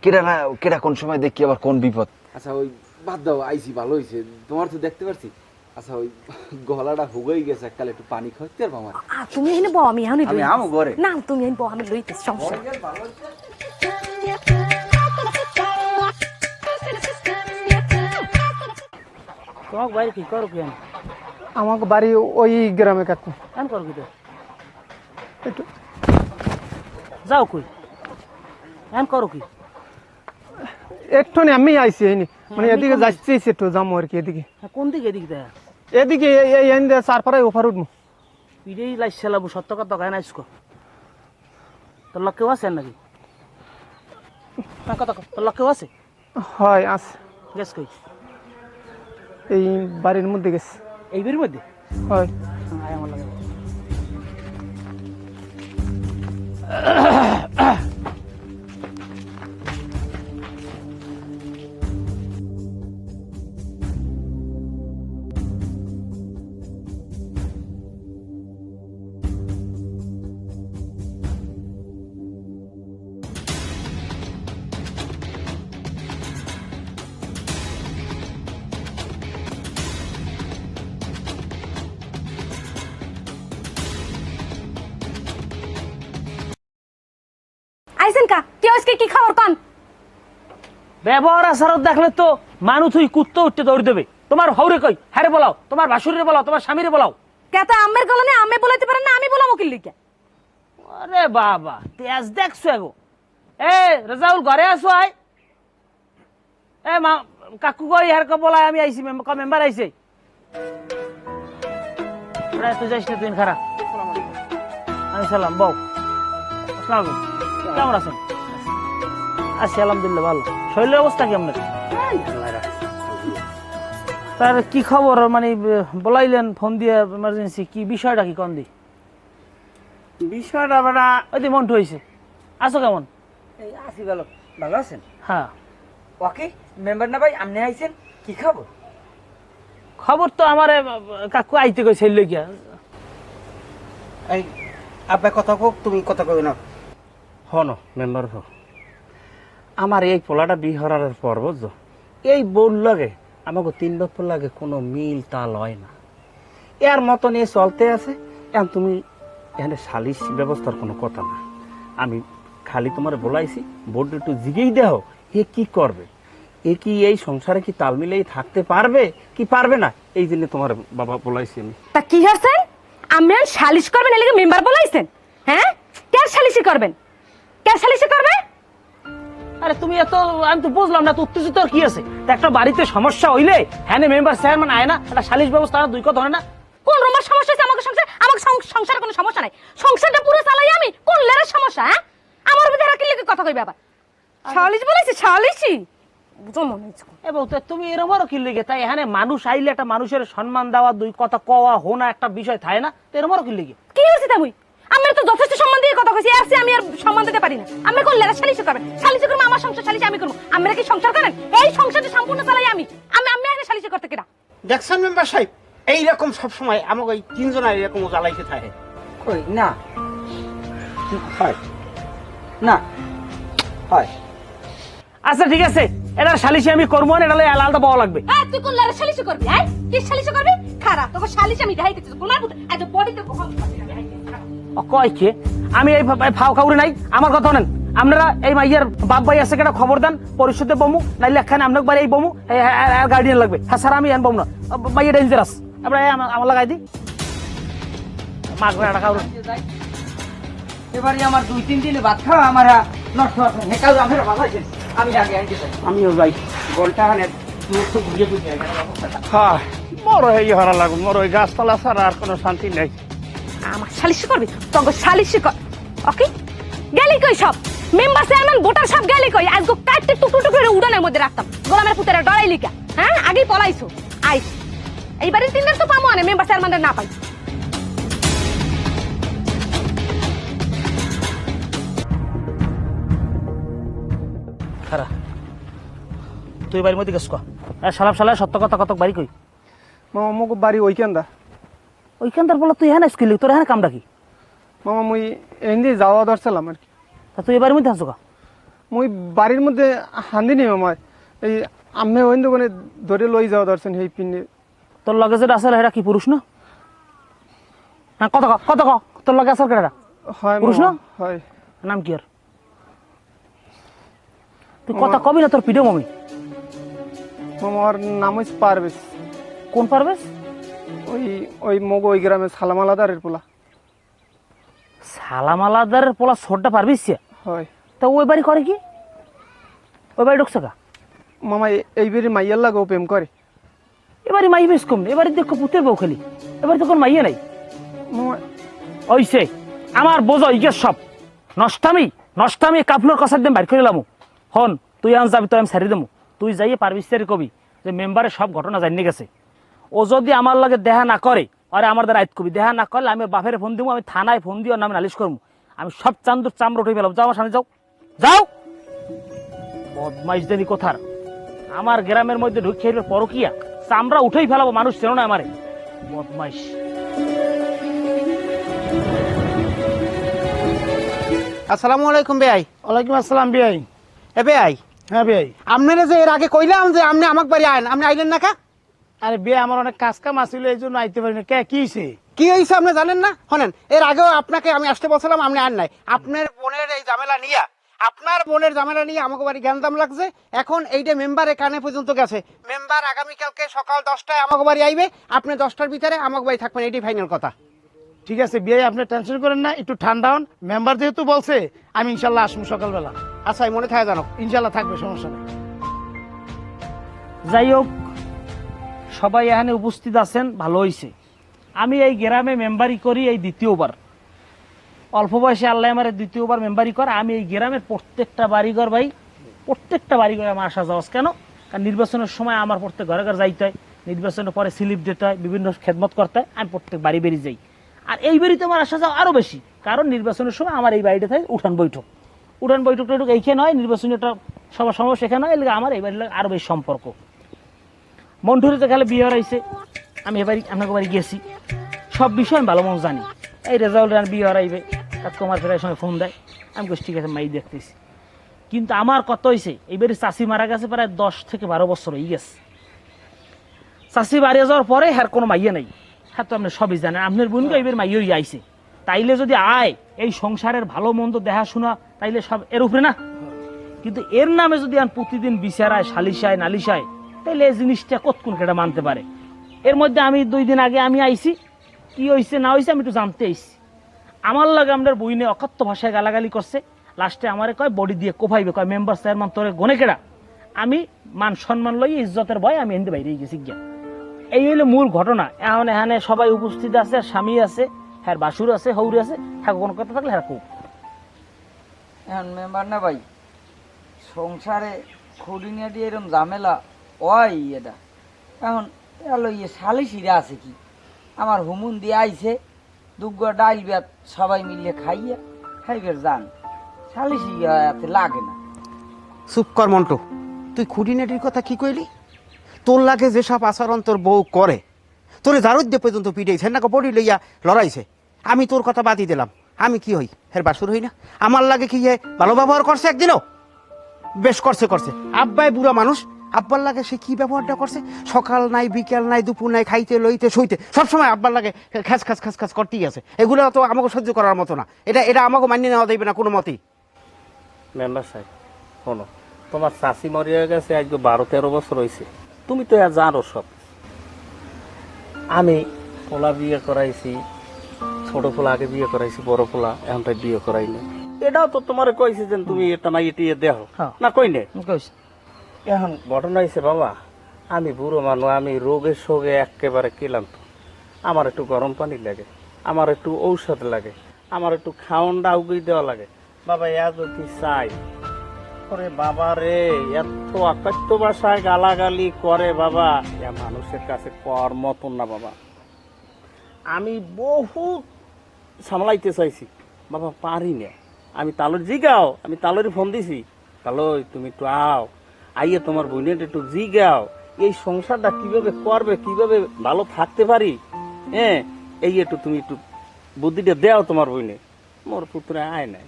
কেডা না কেডা কোন সময় দেখি আবার কোন বিপদ। আচ্ছা ওই বাদ দাও, আইসি ভালো হয়েছে, তোমার তো দেখতে পারছি। আচ্ছা ওই গলাটা হুগেই গেছে, এককালে একটু পানি খাইতে পারবো আমার? তুমি এনে বউ, আমি এখন আমি আমু ঘরে। না তুমি এনে বউ, আমি লইতে সমস্যা। তোমাক বাইরে কি করো কি? আমাকে বাড়ি ওই গ্রামে কাকু। এন করো কি তো? যাও কই? এন করো কি? একটুখানি আমি আইছি এইনি, মানে এদিকে যাচ্ছি একটু যাবো আর কি এদিকে। হ্যাঁ কোন দিকে এদিকে দেয়া? এদিকে এই চারপাড়ায় ওফার উঠবো। পিড়েই লাইছিলাম সত্য কথা গায় না ইসকো। তোর লোক কেউ আছে নাকি? হ্যাঁ কথা কর, তোর লোক কেউ আছে? হয় আছে, গেছ কই? এই বাড়ির মধ্যে গেছে। এই বের মধ্যে? হয় আয় আমার লাগে। আইসেন কা কেউ আজকে কি খাবার কন? ব্যবহার আচারত দেখলে তো মানুষ তুই কুত্তো উঠতে দৌড় দেবে। তোমার হৌরে কই, হ্যারে বলাও, তোমার ভাসুরে বলাও, তোমার স্বামীরে বলাও। কেতা আমের গলনে আমি বলাইতে পারেন না, আমি বলাম কি লিখে? আরে বাবা তেজ দেখছো এগো। এ রেজাউল ঘরে আসো আয়। এ মা কাকু কই হার কে বলায় আমি আইছি, মেম্বার আইছে। ওরা তুই যাইস না, তুই খারা। আমি সালাম বউ। আসসালামু আলাইকুম, কেমন আছেন? আছি আলহামদুলিল্লাহ ভালো। শরীরের অবস্থা কেমন? তার কি খবর, মানে বলাইলেন ফোন দিয়ে ইমার্জেন্সি, কি বিষয়টা কি কন দি? বিষয়টা বেটা ওই দি মন্টু হয়েছে। আছো কেমন? এই আছি ভালো। ভালো আছেন? হ্যাঁ ওকে মেম্বার না ভাই, আপনি আইছেন, কি খবর? খবর তো আমার কাকু আইতে কই ছেলে গিয়া। এই আব্বা কথা কোক, তুমি কথা কই না। হন মেম্বার হো, আমার এই পোলাটা বিহরার পর বুঝছো, এই বোর লাগে আমাকে 3 বছর লাগে কোনো মিল তাল হয় না, এর মতো নিয়ে চলতে আছে। এখন তুমি এখানে সালিশ ব্যবস্থার কোনো কথা না, আমি খালি তোমার বলাইছি বোর্ড একটু জিগেই দেহ এ কি করবে, এ কি এই সংসারে কি তাল মিলেই থাকতে পারবে কি পারবে না, এই জন্য তোমার বাবা বলাইছি আমি। তা কি হচ্ছেন? আমরা সালিশ করবেন এলাকা মেম্বার বলাইছেন? হ্যাঁ কার সালিশি করবেন? কে সালিশি করবে? আরে তুমি এত, আমি তো বুঝলাম না তো উত্তেজিত আর কি আছে? তা একটা বাড়িতে সমস্যা হইলে হ্যাঁ মেম্বার চেয়ারম্যান আয় না, একটা সালিশ ব্যবস্থা দুই কথা ধরে না? কোন রকমের সমস্যা আছে আমাকে সংসার? আমাকে সংসারে কোনো সমস্যা নাই, সংসারটা পুরো চালাই আমি। কোন লেরের সমস্যা? হ্যাঁ, আমার ভিতরে কি লেগে কথা কইবে আবার? সালিশ বলেছি, সালিশি বুঝো মনে হচ্ছে। এ বউ, তো তুমি এরকমও কি লেগে? তাই এখানে মানুষ আইলে একটা মানুষের সম্মান দেওয়া, দুই কথা কওয়া হোনা একটা বিষয় থাকে না? তো এরকমও কি লেগে? কি হয়েছে তাই? আমি তো যথেষ্ট সম্মান দিয়ে কথা কইছি, আসছে আমি আর সম্মান দিতে পারি না। আমি কোন লেরা সালিশ করবে? সালিশ করবে আমার সংসার, সালিশ আমি করবো। আমরা কি সংসার করেন? এই সংসারটা সম্পূর্ণ চালাই আমি। আমি এখানে সালিশ করতে কিনা? দেখছেন মেম্বার সাহেব, এইরকম সবসময় আমাকে ওই তিনজনের এরকম জ্বালাইতে থাকে। কই না হয় না হয়। আচ্ছা ঠিক আছে, এটা সালিশি আমি করবো না, এটা আলাদা পাওয়া লাগবে। হ্যাঁ, তুই কোন লেরা সালিশ করবি? হ্যাঁ, কি সালিশ করবি? খারাপ তোকে সালিশ আমি দেখাইতেছি। কোনার পুত্র এত বডিতে কখন কয় কে আমি এই ফাও খাউরি নাই? আমার কথা নেন, আপনারা এই মাইয়ার বাপ ভাই আছে কেটা খবর দেন, পরিশোধে বমু, নাইলে একখানে আপনার বাড়ি এই বমু গার্ডিয়ান লাগবে। হ্যাঁ স্যার, আমি বমু না, মাইয়া ডেঞ্জারাস। আমরা আমার লাগাই দিই মাছ ভাড়া খাওয়া। এবারে আমার 2-3 দিনে ভাত খাওয়া আমার নষ্ট আছে। হেকাল আমার বাসাইছেন, আমি আগে আনতে চাই। আমিও যাই গোলটা হানে একটু ঘুরিয়ে ঘুরিয়ে হ্যাঁ, মোর এই হারা লাগুন, মোর ওই গাছপালা ছাড়া আর কোনো শান্তি নেই। আমার সালিশ করবি? তোকে সালিশ কর। ওকে, গেলি কই সব? মেম্বার চেয়ারম্যান ভোটার সব গেলি কই? আজকে কাটতে টুকরো টুকরো করে উড়ানের মধ্যে রাখতাম। গোলামের পুতেরা ডরাইলি কা? হ্যাঁ, আগেই পলাইছো। আইস এইবারে 3 দিন তো পামো না, মেম্বার চেয়ারম্যানদের না পাই। খারা তুই বাড়ির মধ্যে গেছ সালাম সালা সত্য কথা কত বাড়ি কই? মামা মোক বাড়ি ওইখানটা। ওইখানটার বলা তুই হ্যাঁ স্কিল তোর হ্যাঁ কামটা কি? মামা মুই এমনি যাওয়া ধরছিলাম আর কি। তা তুই এই বাড়ির মধ্যে আসছো কা? মুই বাড়ির মধ্যে হান্দি নেই মামা, এই আমি ওই দোকানে ধরে লই যাওয়া ধরছেন সেই পিনে। তোর লগে যেটা আছে এটা কি পুরুষ না? হ্যাঁ কত কত ক তোর লগে আছে কেটা? হয় পুরুষ না? হয়। নাম কি আর? তুই কথা কবি না তোর পিডিও মমি। মামা ওর নাম হচ্ছে পারভেজ। কোন পারভেজ? ওই ওই মগ ওই গ্রামে সালামালাদারের পোলা। সালাম আলাদারের পোলা ছোটটা পারভিস? হয়। তা ওই বাড়ি করে কি? ওই বাড়ি ঢুকছে কা? মামা এইবারে মাইয়ার লাগেও প্রেম করে। এবারে মাই বেশ কম, এবারে দেখো পুতের বউ খালি, এবারে তো কোন মাইয়া নাই। মামা ওইসে আমার বোঝো ইগে সব নষ্টামি নষ্টামি কাপলোর কষার দিন বাইর করে এলাম। হন তুই আন যাবি তো আমি ছাড়ি দেবো, তুই যাইয়ে পারবিস কবি যে মেম্বারের সব ঘটনা জানিয়ে গেছে। ও যদি আমার লগে দেখা না করে, আরে আমার দ্বারা আইত কবি, দেখা না করলে আমি বাপের ফোন দিব, আমি থানায় ফোন দিয়ে ওর নামে নালিশ করবো। আমি সব চান্দুর চামড় উঠে পেলাম। যাও আমার সামনে যাও, যাও। বদমাইশ দেনি কোথার, আমার গ্রামের মধ্যে ঢুকিয়ে পরকিয়া চামড়া উঠেই ফেলাবো, মানুষ চেনো না আমারে। বদমাইশ। আসসালামু আলাইকুম বেআই। ওয়ালাইকুম আসসালাম বিয়াই। এ বেআই, হ্যাঁ বিয়াই। আপনারা যে এর আগে কইলাম যে আপনি আমাকে বাড়ি আইন, আপনি আইলেন না কা? আরে বিয়ে আমার অনেক কাজ কাম আসছিল, এই জন্য আইতে পারি না। কে কি হয়েছে? কি হয়েছে আপনি জানেন না? শোনেন, এর আগেও আপনাকে আমি আসতে বলছিলাম, আপনি আন নাই। আপনার বোনের এই ঝামেলা নিয়ে, আপনার বোনের ঝামেলা নিয়ে আমাকে বাড়ি জ্ঞানদাম লাগছে। এখন এইটা মেম্বারের কানে পর্যন্ত গেছে। মেম্বার আগামীকালকে সকাল 10টায় আমাকে বাড়ি আইবে, আপনি 10টার ভিতরে আমাকে বাড়ি থাকবেন, এটাই ফাইনাল কথা। ঠিক আছে বিয়ে, আপনি টেনশন করেন না, একটু ঠান্ডা হন। মেম্বার যেহেতু বলছে, আমি ইনশাল্লাহ আসবো সকালবেলা। আচ্ছা, মনে থাকে জানো। ইনশাল্লাহ থাকবে, সমস্যা নেই। যাই হোক, সবাই এখানে উপস্থিত আছেন, ভালো হয়েছে। আমি এই গ্রামে মেম্বারি করি এই দ্বিতীয়বার। অল্প বয়সে আল্লাহ আমার দ্বিতীয়বার মেম্বারি করে। আমি এই গ্রামের প্রত্যেকটা বাড়িঘর ভাই, প্রত্যেকটা বাড়িঘরে আমার আসা যাওয়া। কেন? কারণ নির্বাচনের সময় আমার প্রত্যেক ঘরে ঘরে যাইতে হয়, নির্বাচনের পরে স্লিপ দিতে হয়, বিভিন্ন খেদমত করতে হয়। আমি প্রত্যেক বাড়ি বেরিয়ে যাই। আর এই বাড়িতে আমার আসা যাওয়া আরও বেশি, কারণ নির্বাচনের সময় আমার এই বাড়িটা থাকে উঠান বৈঠক। উঠান বৈঠক টৈঠক এইখানে হয়, নির্বাচনীয়টা সবার সময় সেখানে হয়। এলাকা আমার এই বাড়ির আরও বেশি সম্পর্ক। মন্টুরে তো গেলে বিয়ে হারাইছে, আমি এবারই আপনাকে বাড়ি গেছি, সব বিষয় আমি ভালো মতো জানি। এই রেজাল্ট আর বিয়ে হারাইবে, কাকুমার ফেরার সময় ফোন দেয়, আমি বলছি ঠিক আছে মাই দেখতেছি। কিন্তু আমার কত হয়েছে, এইবারে চাষি মারা গেছে প্রায় 10 থেকে 12 বছর হয়ে গেছে। চাষি বাড়িয়ে যাওয়ার পরে হ্যার কোনো মাইয়া নেই। হ্যাঁ, তো আপনি সবই জানেন, আপনার বোনকে এইবার মাইয়াই আইছে। তাইলে যদি আয় এই সংসারের ভালো মন্দ দেখাশোনা, তাইলে সব এর উপরে না। কিন্তু এর নামে যদি প্রতিদিন বিচারায়, সালিশায়, নালিশায়, তাইলে এই জিনিসটা কতক্ষণ কেটা মানতে পারে। এর মধ্যে আমি 2 দিন আগে আমি আইছি, কি হয়েছে না হয়েছে আমি একটু জানতে আইছি। আমার লাগে আপনার বইনে অকথ্য ভাষায় গালাগালি করছে, লাস্টে আমারে কয় বডি দিয়ে কোফাইবে, কয় মেম্বার চেয়ারম্যান তোরে গনে কেডা। আমি মান সম্মান লই ইজ্জতের ভয় আমি এনতে বাইরে গেছি গিয়া। এই হইলো মূল ঘটনা। এখন এখানে সবাই উপস্থিত আছে, স্বামী আছে, হ্যাঁ বাসুর আছে, হৌরি আছে, হ্যাঁ কোনো কথা থাকলে হ্যাঁ খুব। এখন মেম্বার না ভাই, সংসারে খুঁড়ি নিয়ে দিয়ে এরকম ঝামেলা ওই এটা এখন এলো সালিশিরা আছে কি, আমার হুমুন দিয়ে আইছে দুগ্গ ডাইল ভাত সবাই মিলে খাইয়া খাইবের যান, সালিশি এতে লাগে না। চুপ কর মন্টু, তুই খুঁটিনাটির কথা কি কইলি? তোর লাগে যেসব আচরণ তোর বউ করে, তোরে দারুদ্দে পর্যন্ত পিটাইছে না, বডি লইয়া লড়াইছে। আমি তোর কথা বাদই দিলাম, আমি কি হই হের বাসুর হই না? আমার লাগে কি ভালো ব্যবহার করছে একদিনও? বেশ করছে। আব্বাই বুড়া মানুষ, আব্বার লাগে সে কি ব্যবহারটা করছে? সকাল নাই বিকেল নাই দুপুর নাই, খাইতে লইতে শুইতে সবসময় আব্বার লাগে খ্যাস খাস করতেই আছে। এগুলো তো আমাকে সহ্য করার মতো না, এটা আমাকে মানিয়ে নেওয়া যাইবে না কোনো মতেই। মেম্বার সাহেব শোনো, তোমার চাষি মরিয়া গেছে আজ 12-13 বছর হয়েছে, তুমি তো জানো সব। আমি পোলা বিয়ে করাইছি, ছোট পোলা আগে বিয়ে করাইছি, বড় পোলা এখন তাই বিয়ে করাই না। এটাও তো তোমার কইছে যে তুমি এটা না এটি দেহ না, কই নে। এখন ঘটনা হয়েছে বাবা, আমি বুড়ো মানুষ, আমি রোগের সোগে একেবারে ক্লান্ত। আমার একটু গরম পানি লাগে, আমার একটু ঔষধ লাগে, আমার একটু খাওয়ানটা উগিয়ে দেওয়া লাগে। বাবা এ যদি চাই করে বাবা রে, এত অকথ্য ভাষায় গালাগালি করে বাবা, এ মানুষের কাছে কর মতন না বাবা। আমি বহু সামলাইতে চাইছি বাবা, পারি না। আমি তালুর জিগাও, আমি তালুর ফোন দিছি, তালুই তুমি একটু আও, আইয়ে তোমার বোনের একটু জিগাও, এই সংসারটা কিভাবে করবে, কিভাবে ভালো থাকতে পারি, হ্যাঁ এই একটু তুমি একটু বুদ্ধিটা দেও তোমার বোনে। মোর পুত্রে আয় নাই।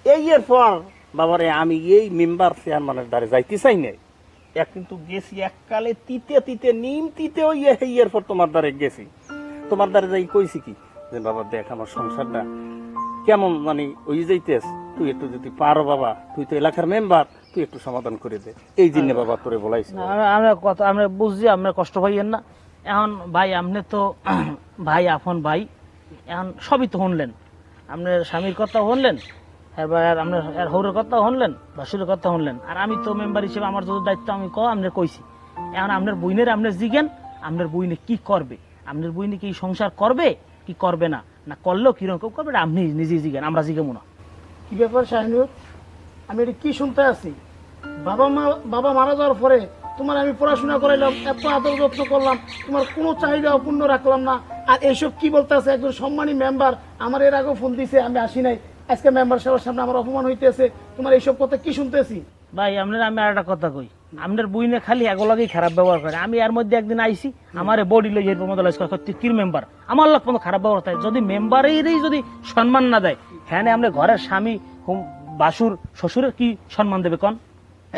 এই এর পর বাবারে আমি এই মেম্বার চেয়ারম্যানের দ্বারে যাইতে চাই নাই, এক কিন্তু গেছি এককালে তিতে নিম তিতে ওই এর পর তোমার দ্বারে গেছি। তোমার দ্বারে যাই কইছি কি যে বাবা দেখ আমার সংসারটা কেমন মানে ওই যাইতেস, তুই একটু যদি পারো বাবা, তুই তো এলাকার মেম্বার, তুই একটু সমাধান করে দে। এই জন্য বাবা তোরে বলাইছি। আমরা কথা আমরা বুঝছি, আমরা কষ্ট পাইয়েন না। এখন ভাই আপনি তো ভাই আপন ভাই, এখন সবই তো শুনলেন, আপনার স্বামীর কথা শুনলেন, এবার আপনার হৌরের কথা শুনলেন, বাসুরের কথা শুনলেন, আর আমি তো মেম্বার হিসেবে আমার যত দায়িত্ব আমি আপনার কইছি। এখন আপনার বইনের আপনার জিজ্ঞেন আপনার বইনে কি করবে, আপনার বইনে কি সংসার করবে কি করবে না, না করলেও কিরকম করবে আপনি নিজেই জিজ্ঞেন, আমরা জিজ্ঞেমো না। কি ব্যাপার শাহিনুর, আমি এটা কি শুনতে আছি? বাবা মারা যাওয়ার পরে তোমার আমি পড়াশোনা করাইলাম, এত আদর যত্ন করলাম, তোমার কোনো চাহিদা অপূর্ণ রাখলাম না, আর এইসব কি বলতে আছে? একজন সম্মানী মেম্বার আমার এর আগেও ফোন দিছে, আমি আসি নাই, আজকে মেম্বার সাহেবের সামনে আমার অপমান হইতেছে, তোমার এইসব কথা কি শুনতেছি? ভাই আপনার আমি আর একটা কথা কই, আপনার বইনে খালি এগুলোকেই খারাপ ব্যবহার করে। আমি এর মধ্যে একদিন আইসি, আমার বডি লই এর মতো কি মেম্বার আমার লোক কোনো খারাপ ব্যবহার থাকে, যদি মেম্বারেরই যদি সম্মান না দেয়, হ্যাঁ আমরা ঘরের স্বামী বাসুর শ্বশুরের কি সম্মান দেবে কন?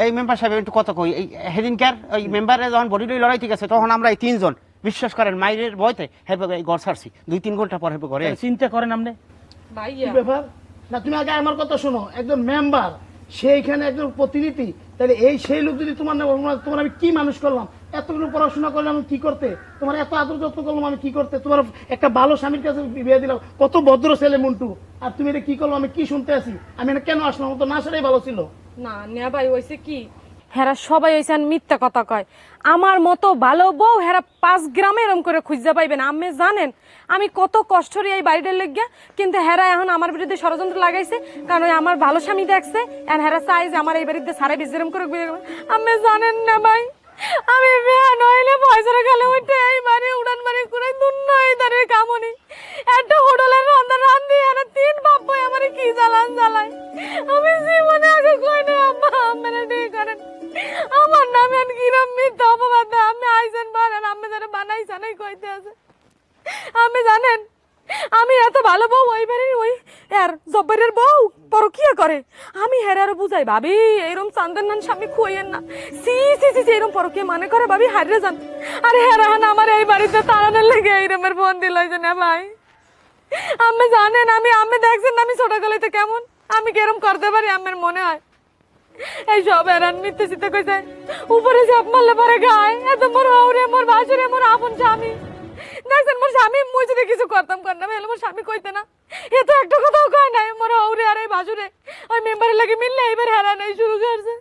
এই মেম্বার সাহেব একটু কথা কই, এই হেদিনকার ওই মেম্বারে যখন বডি লই লড়াই ঠিক আছে, তখন আমরা এই 3 জন বিশ্বাস করেন মাইরের ভয়তে হেবে ঘর ছাড়ছি, 2-3 ঘন্টা পর হেবে ঘরে চিন্তা করেন আপনি। কি ব্যাপার? না তুমি আগে আমার কথা শোনো, একজন মেম্বার সেইখানে একজন প্রতিনিধি, তাহলে এই সেই লোক যদি তোমার তোমার আমি কি মানুষ করলাম, এতগুলো পড়াশোনা করলাম আমি কি করতে, তোমার এত আদর যত্ন করলাম আমি কি করতে, তোমার একটা ভালো স্বামীর কাছে বিয়ে দিলাম, কত ভদ্র ছেলে মন্টু, আর তুমি এটা কি করলো আমি কি শুনতে আছি? আমি এটা কেন আসলাম? তো না সেটাই ভালো ছিল না নেয়া ভাই হইছে কি, হেরা সবাই হইছে মিথ্যা কথা কয়। আমার মতো ভালো বউ হেরা 5 গ্রামে এরম করে খুঁজে পাইবেন। আপনি জানেন আমি কত কষ্ট রে এই বাড়িটার লেগে, কিন্তু হেরা এখন আমার বিরুদ্ধে ষড়যন্ত্র লাগাইছে, কারণ আমার ভালো স্বামী দেখছে, আর হেরা চাই যে আমার এই বাড়িতে সারা বিজেরম করে। আপনি জানেন না ভাই, আমি বিয়া নইলে পয়সার গালে উঠে এই বাড়ি উড়ান বাড়ি করে দুন্নই দাঁড়িয়ে কামনি একটা হোটেলের রান্না রান্ধি, আর 3 বাপ আমার কি জ্বালান জ্বালাই। আমি জীবনে আগে কই না আম্মা, আপনারা ঠিক করেন আমার নামে কিরম মিথ্যা অপবাদ আপনি আইসেন পারেন, আপনি যারা বানাইছেন জানাই কইতে আছে। আপনি জানেন আমি এত ভালো বউ ওই বাড়ির ওই আর জব্বারের বউ পরকিয়া করে, আমি হেরারও বুঝাই ভাবি এরকম চান্দের নান স্বামী খুঁয়েন না, সি সি সি এরকম পরকিয়া মানে করে ভাবি হারিয়ে যান, আর হেরাহান আমার এই বাড়িতে তাড়ানোর লেগে এইরমের ফোন দিল না ভাই। আপনি জানেন আমি দেখছেন আমি ছোটকালেতে কেমন, আমি কেরম করতে পারি আমার মনে হয়। এই সব এরান মিথ্যে চিন্তা কইছে, উপরে চাপ মারলে পরে গায় এত মোর হাওরে মোর বাসুরে মোর আপন স্বামী দেখছেন, মোর স্বামী মুই যদি কিছু করতাম করতাম হলে মোর স্বামী কইতে না এ তো একটা কথাও কয় নাই মোর ওরে আর এই বাজুরে ওই মেম্বারের লাগে মিললে এবার হারা নাই শুরু করছে।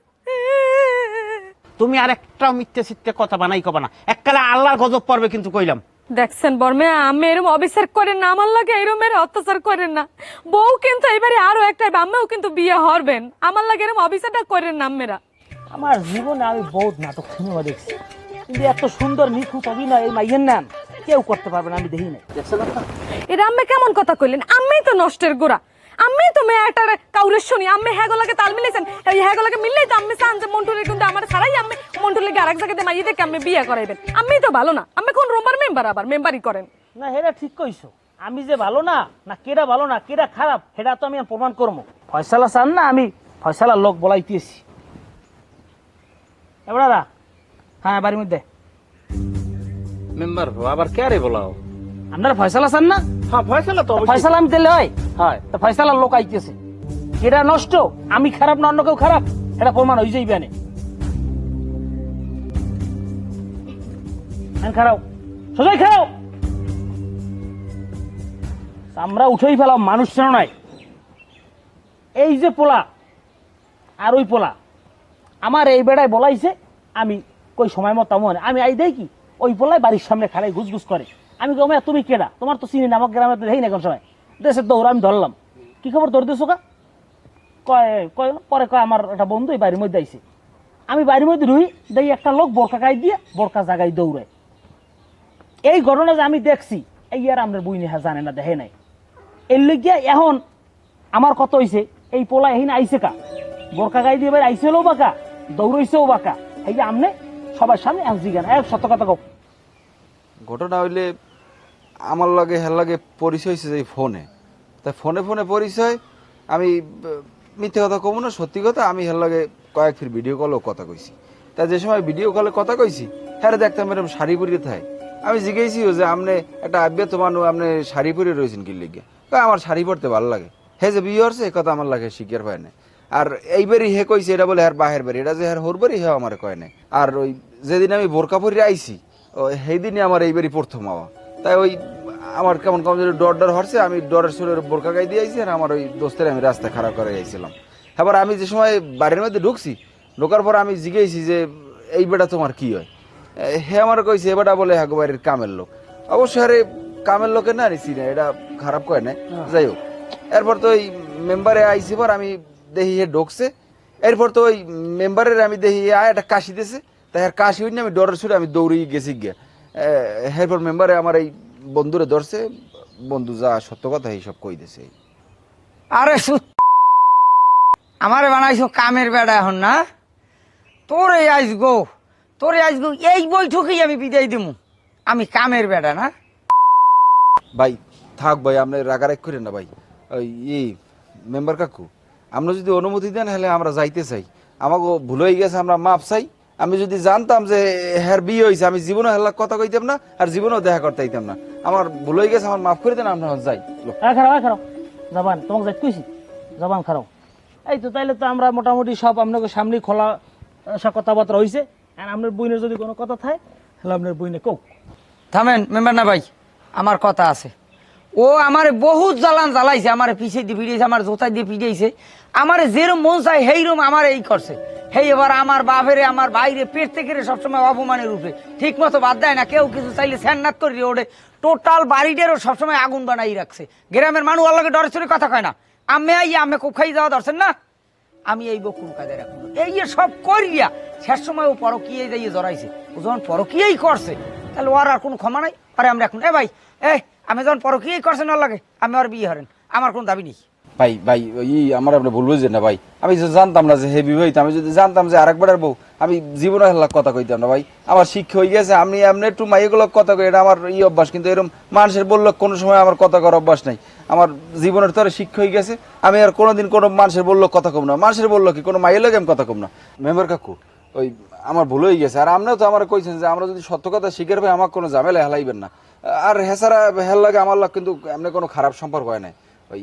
তুমি আর একটা মিথ্যে সিথ্যে কথা বানাই কবা না, এককালে আল্লাহর গজব পড়বে কিন্তু কইলাম। দেখছেন বর্মে আমি এরম অবিচার করেন না, আমার লাগে এরম এর অত্যাচার করেন না। বউ কিন্তু এবারে আরো একটা আম্মেও কিন্তু বিয়ে হরবেন, আমার লাগে এরম অবিচারটা করেন না আম্মেরা। আমার জীবনে আমি বহুত নাটক সিনেমা দেখছি, কিন্তু এত সুন্দর নিখুঁত অভিনয় এই মাইয়ের নাম কেউ করতে পারবে না, আমি দেখি নাই। দেখছেন আপনার এটা আম্মে কেমন কথা কইলেন? আম্মেই তো নষ্টের গোড়া, আম্মেই তো মেয়েটার কাউরে শুনি। আম্মে হ্যাগোলাকে তাল মিলেছেন, এই হ্যাগোলাকে মিললেই তো আম্মে চান যে মন্টুরে কিন্তু আমার ছাড়াই আম্মে মন্টুর লেগে আরেক জায়গাতে মাইয়ে দেখে আম্মে বিয়ে করাইবেন। আম্মেই তো ভালো না, আম্মে কোন রোমার মেম্বার আবার মেম্বারই করেন না। হেরা ঠিক কইছো, আমি যে ভালো না না কেডা ভালো না কেডা খারাপ সেটা তো আমি প্রমাণ করবো। ফয়সালা চান না, আমি ফয়সালার লোক বলাইতেছি। এবারা হ্যাঁ বাড়ির মধ্যে মেম্বার আবার কে রে বলাও? আপনারা ফয়সালা চান না? হ্যাঁ ফয়সালা তো অবশ্যই। ফয়সালা আমি দিলে হয় হয় তো ফয়সালার লোক আইতেছে। এটা নষ্ট, আমি খারাপ না অন্য কেউ খারাপ, এটা প্রমাণ হয়ে যাইবে না। খারাপ সোজাই খাও, আমরা উঠেই ফেলাম মানুষ চেন নাই। এই যে পোলা আর ওই পোলা আমার এই বেড়ায় বলাইছে, আমি কই সময় মতো মনে আমি আই দেই কি ওই পোলায় বাড়ির সামনে খাড়াই ঘুসঘুস করে। আমি কমে তুমি কেডা, তোমার তো চিনি না, আমার গ্রামে তো দেখি না কোন সময়। দেশের দৌড় আমি ধরলাম, কি খবর দৌড় দিছো কা? কয় কয় পরে কয় আমার একটা বন্ধু এই বাড়ির মধ্যে আইছে। আমি বাড়ির মধ্যে রুই দেখি একটা লোক বোরকা গায়ে দিয়ে বোরকা জায়গায় দৌড়ায়। এই ঘটনা যে আমি দেখছি এই আর আপনার বই নেহা জানে না, দেখে নাই। এর লিগিয়া এখন আমার কত হইছে, এই পোলা এহিন আইছে কা বোরকা গায়ে দিয়ে বাইরে আইসেও বাঁকা, দৌড়াইছেও বাঁকা। এই যে আপনি সবার সামনে এখন জিগান এক সত্য কথা কও। ঘটনা হইলে আমার লাগে হের লাগে পরিচয় হয়েছে যে ফোনে, তাই ফোনে ফোনে পরিচয়। আমি মিথ্যে কথা কব না, সত্যি কথা। আমি হের লাগে কয়েক ফির ভিডিও কলেও কথা কইছি। তা যে সময় ভিডিও কলে কথা কইছি হ্যাঁ দেখতাম এরকম শাড়ি পরিয়ে থাকে। আমি জিজ্ঞেসি যে আপনি একটা আব্যত মানুষ, আপনি শাড়ি পরিয়ে রয়েছেন কি লিগে? আমার শাড়ি পরতে ভালো লাগে। হে যে বিয়ে হচ্ছে এ কথা আমার লাগে শিকার পায় না। আর এইবারই হে কইছে এটা বলে হ্যার বাহের বাড়ি, এটা যে হ্যার হোর বাড়ি হে আমার কয় নাই। আর ওই যেদিন আমি বোরকা পরিয়ে আইছি সেই দিনই আমার এইবারই প্রথম হওয়া। তাই ওই আমার কেমন কেমন ডর হরছে, আমি ডরের সুরে বোরকা গাই দিয়ে আইছি। আর আমার ওই দোস্তের আমি রাস্তা খারাপ করে আইছিলাম। এবার আমি যে সময় বাড়ির মধ্যে ঢুকছি, ঢোকার পর আমি জিজ্ঞেসি যে এই বেটা তোমার কি হয়? হে আমার কইছে এ বেটা বলে হ্যাঁ বাড়ির কামের লোক। অবশ্যই আরে কামের লোকের না নিছি না, এটা খারাপ কয় না। যাই হোক, এরপর তো ওই মেম্বারে আইসি পর আমি দেখি হে ঢুকছে। এরপর তো ওই মেম্বারের আমি দেখি আয় একটা কাশি দিয়েছে, তাই আর কাশি হইনি আমি ডরের সুরে আমি দৌড়ে গেছি গিয়া। এরপর মেম্বারে আমার এই বন্ধুরে ধরছে, বন্ধু যা সত্য কথা এইসব কই দিছে। আরে আমারে বানাইছো কামের বেড়া এখন না? তোরে আসগো এই বৈঠকেই আমি বিদায় দিমু, আমি কামের বেড়া না? ভাই থাক ভাই, আপনি রাগারাগ করেন না ভাই। ওই মেম্বার কাকু আমরা যদি অনুমতি দেন হলে আমরা যাইতে চাই। আমাকে ভুল হয়ে গেছে, আমরা মাপ চাই। আমি যদি জানতাম যে হ্যার বিয়ে হয়েছে আমি জীবনে হেলা কথা কইতাম না, আর জীবনেও দেখা করতে দিতাম না। আমার ভুল হয়ে গেছে, আমার মাফ করে দেন, আমরা যাই। খারাপ জবান তোমাকে যাই কইছি, জবান খারাপ। এই তো তাইলে তো আমরা মোটামুটি সব আপনাকে সামনে খোলা সব কথাবার্তা হয়েছে। আর আপনার বইনের যদি কোনো কথা থাকে তাহলে আপনার বইনে কৌ। থামেন মেম্বার না ভাই, আমার কথা আছে। ও আমার বহুত জ্বালান জ্বালাইছে, আমার পিছিয়ে দিয়ে পিড়িয়েছে, আমার জোতায় দিয়ে পিড়িয়েছে। আমার যেরম মন চাই সেইরম আমার এই করছে। হেই এবার আমার বাপেরে আমার বাইরে পেট থেকে সবসময় অপমানের রূপে ঠিক মতো বাদ দেয় না। কেউ কিছু চাইলে স্যান্নাত করে ওঠে, টোটাল বাড়িটারও সবসময় আগুন বানাই রাখছে। গ্রামের মানুষ আল্লাহকে ডরে চুরি কথা কয় না। আমি খুব খাই যাওয়া ধরছেন না, আমি এই বকুল কাজে রাখুন এই যে সব করিয়া শেষ সময় ও পরকিয়াই যাইয়ে জড়াইছে। ও যখন পরকিয়াই করছে তাহলে ওর আর কোনো ক্ষমা নাই। আরে আমরা এখন ভাই আমি যখন পরকিয়াই করছেন ওর লাগে, আমি আর বিয়ে হরেন, আমার কোনো দাবি নেই। ভাই ভাই আমার আপনি ভুল বুঝছেন না ভাই। আমি জানতাম না যে হেভি হইতো। আমি যদি জানতাম যে আরেকবারের বউ, আমি জীবনে হেলা কথা কইতাম না ভাই। আমার শিক্ষা হয়ে গেছে, আমি এমনি একটু মাইগুলো কথা কই, এটা আমার অভ্যাস। কিন্তু এরকম মানুষের বললো কোনো সময় আমার কথা করার অভ্যাস নাই। আমার জীবনের তরে শিক্ষা হয়ে গেছে, আমি আর কোনোদিন কোনো মানুষের বললো কথা কম না। মানুষের বললো কি কোনো মাইয়ের লাগে আমি কথা কম না। মেম্বার কাকু ওই আমার ভুল হয়ে গেছে। আর আপনিও তো আমার কইছেন যে আমরা যদি সত্য কথা শিখের ভাই আমার কোনো ঝামেলা হেলাইবেন না। আর হেসারা হেল লাগে আমার লাগ, কিন্তু এমনি কোনো খারাপ সম্পর্ক হয় নাই। ওই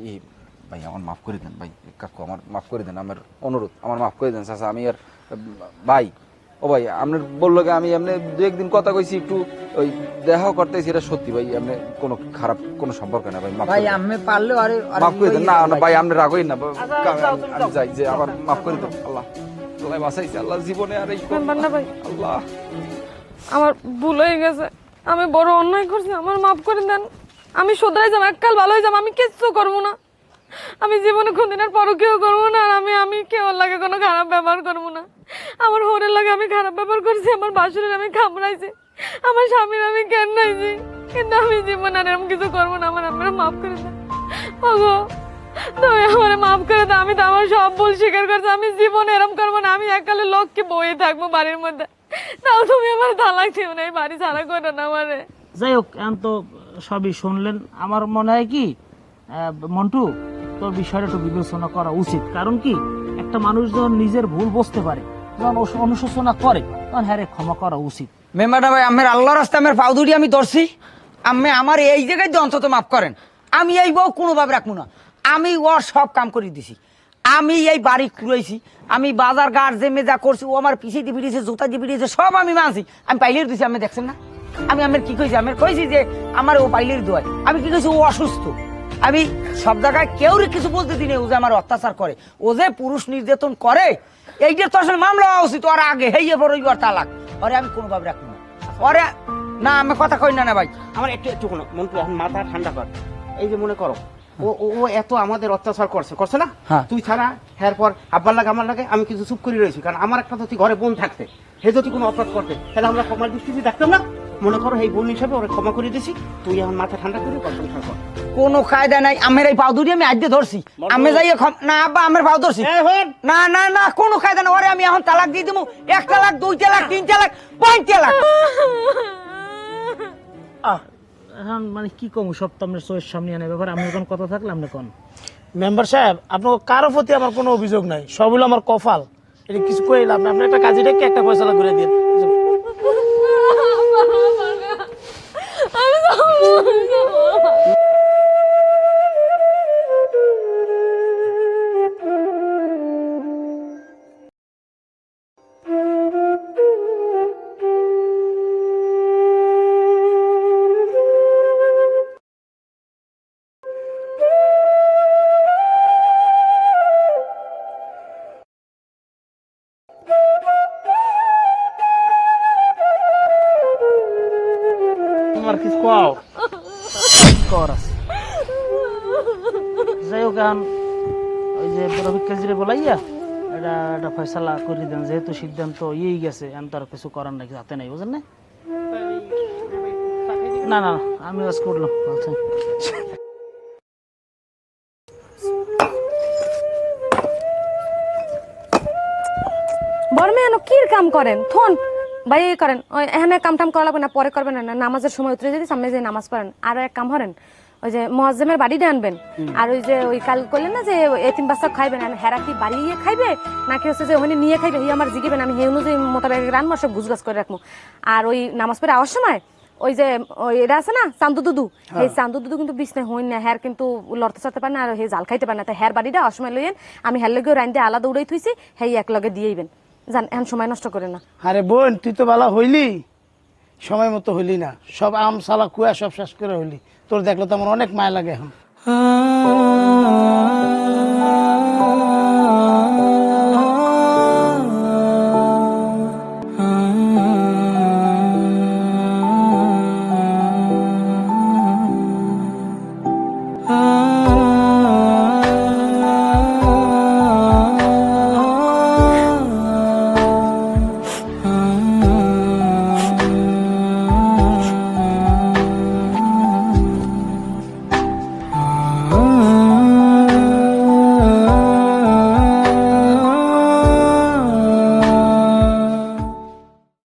ভাই আমার মাফ করে দেন ভাই, কাকু আমার মাফ করে দেন, আমার অনুরোধ, আমার মাফ করে দেন চাচা। আমি আর ভাই ও ভাই আপনার বললো কি আমি এমনি দু একদিন কথা কইছি একটু ওই দেখা করতেছি, এটা সত্যি ভাই, এমনি কোনো খারাপ কোনো সম্পর্ক না ভাই, মাফ ভাই করে দেন। আমি পারলে আরে মাফ করে দেন। না না ভাই আপনি রাগই না, আমি যাই যে আবার মাফ করে দেন। আল্লাহ আল্লাহ বাঁচাইছে, আল্লাহ জীবনে আর এই মেম্বার না ভাই, আল্লাহ আমার ভুল হয়ে গেছে, আমি বড় অন্যায় করছি, আমার মাফ করে দেন। আমি শুধরাই যাব, এককাল ভালো হয়ে যাব, আমি কিচ্ছু করবো না। আমি জীবনে কোনদিনের পরও কেউ করবো না, আর আমি কেউ লাগে কোনো খারাপ ব্যবহার করবো না। আমার হোরের লাগে আমি খারাপ ব্যবহার করছি, আমার বাসুরের আমি কামড়াইছি, আমার স্বামীর আমি কেন্নাইছি, কিন্তু আমি জীবনে আর এরকম কিছু করবো না। আমার আপনারা মাফ করে দেন। ওগো তুমি আমার মাফ করে দাও, আমি তো আমার সব ভুল স্বীকার করছি, আমি জীবনে এরকম করবো না। আমি এককালে লোককে বয়ে থাকবো বাড়ির মধ্যে, তাও তুমি আমার তালাক দিও না, এই বাড়ি ছাড়া করো না আমারে। যাই হোক এখন তো সবই শুনলেন। আমার মনে হয় কি মন্টু, তোর বিষয়টা একটু বিবেচনা করা উচিত। কারণ কি একটা মানুষ যখন নিজের ভুল বুঝতে পারে, যখন অনুশোচনা করে, তখন হ্যাঁ ক্ষমা করা উচিত। মেম্বারটা ভাই আমার আল্লাহর রাস্তায় আমার পাও দুটি আমি ধরছি, আমি আমার এই জায়গায় দিয়ে অন্তত মাফ করেন। আমি এই বউ কোনোভাবে রাখবো না, আমি ওর সব কাম করে দিছি, আমি এই বাড়ি কুড়াইছি, আমি বাজার ঘাট জেমে যা করছি, ও আমার পিছিয়ে দিয়ে পিটিয়েছে, জুতা দিয়ে পিটিয়েছে, সব আমি মানছি। আমি পাইলের দিছি, আমি দেখছেন না আমি আমার কি কইছি, আমি কইছি যে আমার ও পাইলের দোয়াই, আমি কি কইছি ও অসুস্থ। আমি সব জায়গায় কেউ কিছু বলতে দিনে, ও যে আমার অত্যাচার করে, ও যে পুরুষ নির্যাতন করে, এইটা তো আসলে মামলা হওয়া উচিত। ওর আগে হেয়ে বড় ওর তালাক, ওরে আমি কোনোভাবে রাখবো না। ওরে না আমি কথা কই না ভাই, আমার একটু কোনো মন্টু এখন মাথা ঠান্ডা কর। এই যে মনে করো ও ও ও এত আমাদের অত্যাচার করছে না, হ্যাঁ। তুই ছাড়া হ্যার পর আব্বার লাগে আমার লাগে আমি কিছু চুপ করে রয়েছি। কারণ আমার একটা যদি ঘরে বোন থাকতে, হে যদি কোনো অপরাধ করতে, তাহলে আমরা ক্ষমার দৃষ্টিতে দেখতাম না। মনে করো এই বোন হিসাবে ওরা ক্ষমা করে দিছি, তুই এখন মাথা ঠান্ডা করে কথা কর। কোনো কায়দা নাই, আমার এই পাও দুটি আমি আজকে ধরছি, আমি যাই না আব্বা আমার পাও ধরছি, না না না কোনো কায়দা না। ওরে আমি এখন তালাক দিয়ে দেবো, 1 তালাক 2 তালাক 3 তালাক 5 তালাক। এখন মানে কি কম, সব তো আপনার চোখের সামনে আনে ব্যাপারে, আমি এখন কথা থাকলে আপনি কোন মেম্বার সাহেব, আপনার কারো প্রতি আমার কোনো অভিযোগ নাই, সব হলো আমার কপাল। এটা কিছু কইলাম না, আপনি একটা কাজে ডেকে একটা ফয়সালা করে দিন। তোমার কিছু কও কর আছে। যাই হোক এখন ওই যে রফিক কাজীরে বলাইয়া এটা ফয়সালা করে দেন, যেহেতু সিদ্ধান্ত ইয়েই গেছে, এখন তো আর কিছু করার নাকি হাতে নাই, বুঝেন না? না না আমি আজ করলাম বলছেন। বড় মেয়ে কি কাম করেন থন ভাই করেন, ওই এখানে কাম টাম করা লাগবে না, পরে করবেন না, নামাজের সময় উতরে যদি সামনে যে নামাজ পড়েন। আর এক কাম করেন, ওই যে মুয়াজ্জিমের বাড়িতে আনবেন, আর ওই যে ওই কাল করলেন না যে এতিম বাচ্চা খাইবেন, হেরা কি বাড়ি গিয়ে খাইবে নাকি হচ্ছে যে ওখানে নিয়ে খাইবে, আমার জিগেবেন, আমি সেই অনুযায়ী মোতাবেক রান্না সব গুজগাছ করে রাখবো। আর ওই নামাজ পড়ে আওয়ার সময় ওই যে ওই এটা আছে না চান্দু দুদু, এই চান্দু দুদু কিন্তু বিছনায় হইন না, হ্যার কিন্তু লড়তে চাতে পারে না, আর হে জাল খাইতে পারে না। তাই হ্যার বাড়িটা অসময় লইয়েন, আমি হ্যার লগে রাইন দিয়ে আলাদা উড়াই থুইছি, হেই এক লগে দিয়েইবেন। জান এখন সময় নষ্ট করে না। আরে বোন, তুই তো ভালো হইলি, সময় মতো হইলি না, সব আম সালা কুয়া সব শেষ করে হইলি। তোর দেখলে তো আমার অনেক মায়া লাগে এখন।